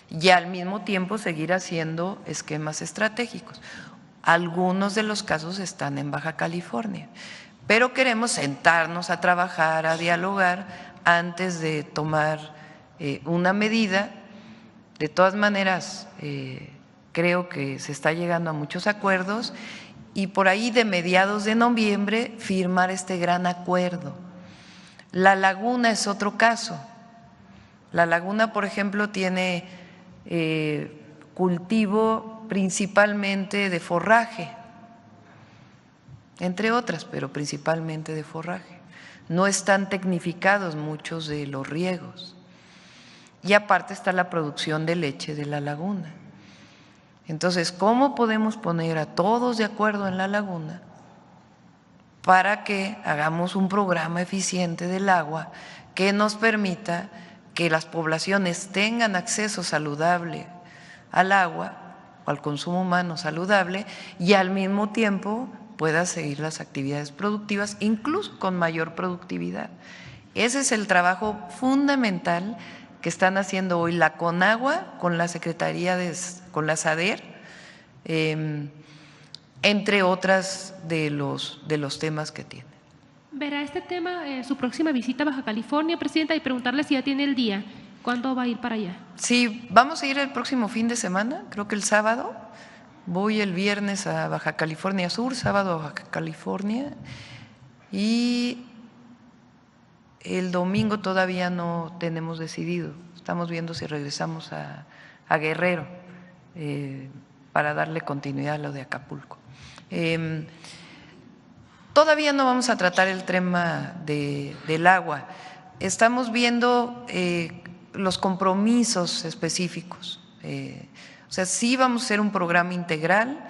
y al mismo tiempo seguir haciendo esquemas estratégicos. Algunos de los casos están en Baja California, pero queremos sentarnos a trabajar, a dialogar antes de tomar una medida. De todas maneras, creo que se está llegando a muchos acuerdos y por ahí de mediados de noviembre firmar este gran acuerdo. La Laguna es otro caso. La Laguna, por ejemplo, tiene cultivo principalmente de forraje, entre otras, pero principalmente de forraje. No están tecnificados muchos de los riegos. Y aparte está la producción de leche de la laguna. Entonces, ¿cómo podemos poner a todos de acuerdo en la laguna para que hagamos un programa eficiente del agua que nos permita que las poblaciones tengan acceso saludable al agua o al consumo humano saludable y al mismo tiempo pueda seguir las actividades productivas, incluso con mayor productividad? Ese es el trabajo fundamental que están haciendo hoy la Conagua con la Secretaría con la SADER, entre otras de los temas que tiene. Verá este tema su próxima visita a Baja California, Presidenta, y preguntarle si ya tiene el día. ¿Cuándo va a ir para allá? Sí, vamos a ir el próximo fin de semana, creo que el sábado. Voy el viernes a Baja California Sur, sábado a Baja California, y el domingo todavía no tenemos decidido. Estamos viendo si regresamos a Guerrero para darle continuidad a lo de Acapulco. Todavía no vamos a tratar el tema del agua. Estamos viendo los compromisos específicos. O sea, sí vamos a hacer un programa integral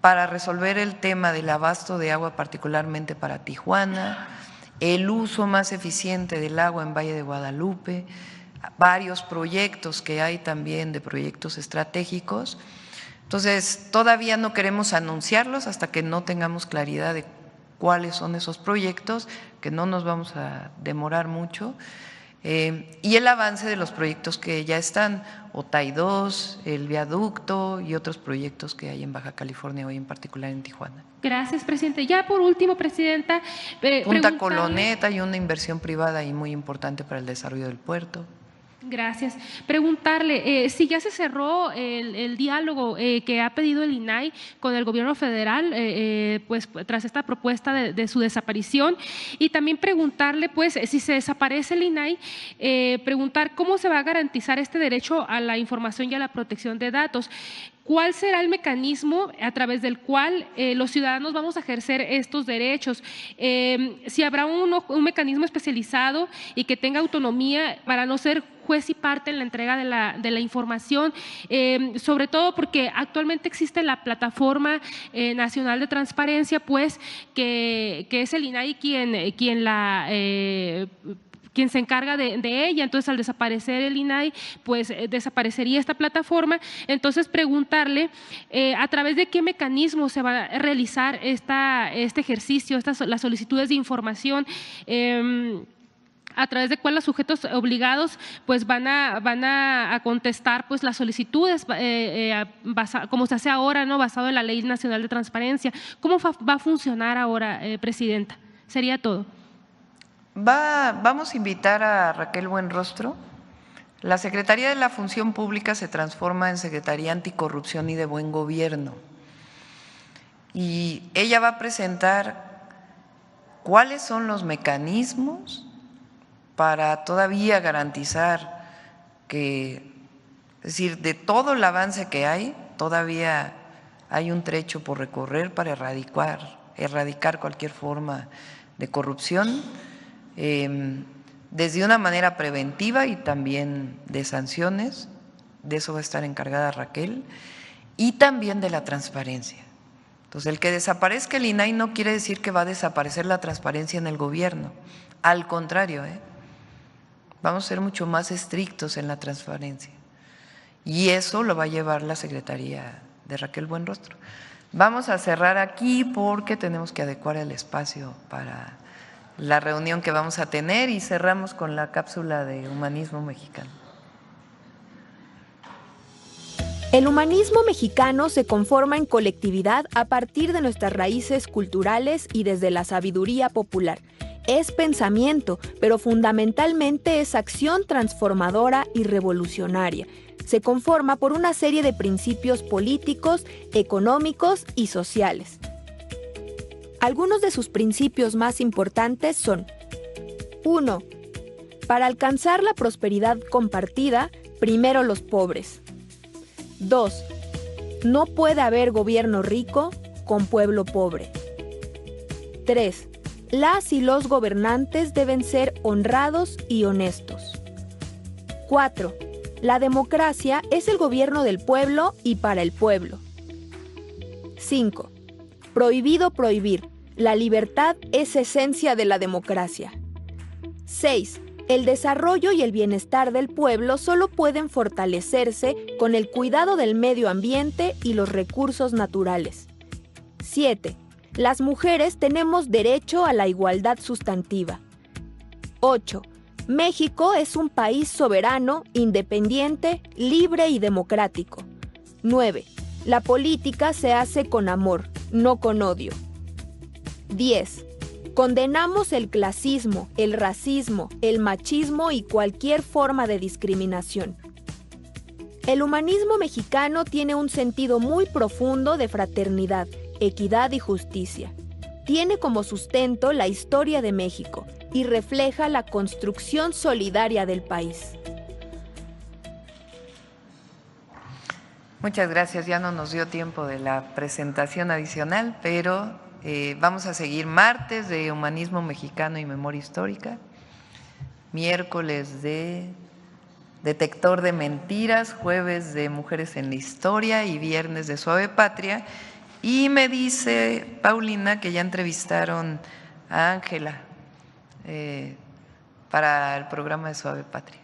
para resolver el tema del abasto de agua, particularmente para Tijuana, el uso más eficiente del agua en Valle de Guadalupe, varios proyectos que hay también de proyectos estratégicos. Entonces, todavía no queremos anunciarlos hasta que no tengamos claridad de cuáles son esos proyectos, que no nos vamos a demorar mucho, y el avance de los proyectos que ya están, Otay 2, el viaducto y otros proyectos que hay en Baja California hoy, en particular en Tijuana. Gracias, presidente. Ya por último, presidenta. Punta Coloneta, hay una inversión privada ahí muy importante para el desarrollo del puerto. Gracias. Preguntarle si ya se cerró el diálogo que ha pedido el INAI con el gobierno federal, pues tras esta propuesta de su desaparición, y también preguntarle, pues, si se desaparece el INAI, preguntar cómo se va a garantizar este derecho a la información y a la protección de datos. ¿Cuál será el mecanismo a través del cual los ciudadanos vamos a ejercer estos derechos? Si habrá un mecanismo especializado y que tenga autonomía para no ser juez y parte en la entrega de la información, sobre todo porque actualmente existe la Plataforma Nacional de Transparencia, pues, que es el INAI quien se encarga de ella. Entonces, al desaparecer el INAI, pues desaparecería esta plataforma. Entonces, preguntarle a través de qué mecanismo se va a realizar este ejercicio, las solicitudes de información, a través de cuál los sujetos obligados pues van a contestar pues las solicitudes como se hace ahora, ¿no? Basado en la Ley Nacional de Transparencia. ¿Cómo va a funcionar ahora, presidenta? Sería todo. Vamos a invitar a Raquel Buenrostro. La Secretaría de la Función Pública se transforma en Secretaría Anticorrupción y de Buen Gobierno. Y ella va a presentar cuáles son los mecanismos para todavía garantizar que, es decir, de todo el avance que hay, todavía hay un trecho por recorrer para erradicar cualquier forma de corrupción, desde una manera preventiva y también de sanciones. De eso va a estar encargada Raquel, y también de la transparencia. Entonces, el que desaparezca el INAI no quiere decir que va a desaparecer la transparencia en el gobierno. Al contrario, vamos a ser mucho más estrictos en la transparencia. Y eso lo va a llevar la Secretaría de Raquel Buenrostro. Vamos a cerrar aquí porque tenemos que adecuar el espacio para la reunión que vamos a tener, y cerramos con la cápsula de Humanismo Mexicano. El humanismo mexicano se conforma en colectividad a partir de nuestras raíces culturales y desde la sabiduría popular. Es pensamiento, pero fundamentalmente es acción transformadora y revolucionaria. Se conforma por una serie de principios políticos, económicos y sociales. Algunos de sus principios más importantes son: 1. Para alcanzar la prosperidad compartida, primero los pobres. 2. No puede haber gobierno rico con pueblo pobre. 3. Las y los gobernantes deben ser honrados y honestos. 4. La democracia es el gobierno del pueblo y para el pueblo. 5. Prohibido prohibir. La libertad es esencia de la democracia. 6. El desarrollo y el bienestar del pueblo solo pueden fortalecerse con el cuidado del medio ambiente y los recursos naturales. 7. Las mujeres tenemos derecho a la igualdad sustantiva. 8. México es un país soberano, independiente, libre y democrático. 9. La política se hace con amor, no con odio. 10. Condenamos el clasismo, el racismo, el machismo y cualquier forma de discriminación. El humanismo mexicano tiene un sentido muy profundo de fraternidad, equidad y justicia. Tiene como sustento la historia de México y refleja la construcción solidaria del país. Muchas gracias. Ya no nos dio tiempo de la presentación adicional, pero Vamos a seguir martes de Humanismo Mexicano y Memoria Histórica, miércoles de Detector de Mentiras, jueves de Mujeres en la Historia y viernes de Suave Patria. Y me dice Paulina que ya entrevistaron a Ángela para el programa de Suave Patria.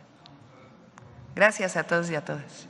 Gracias a todos y a todas.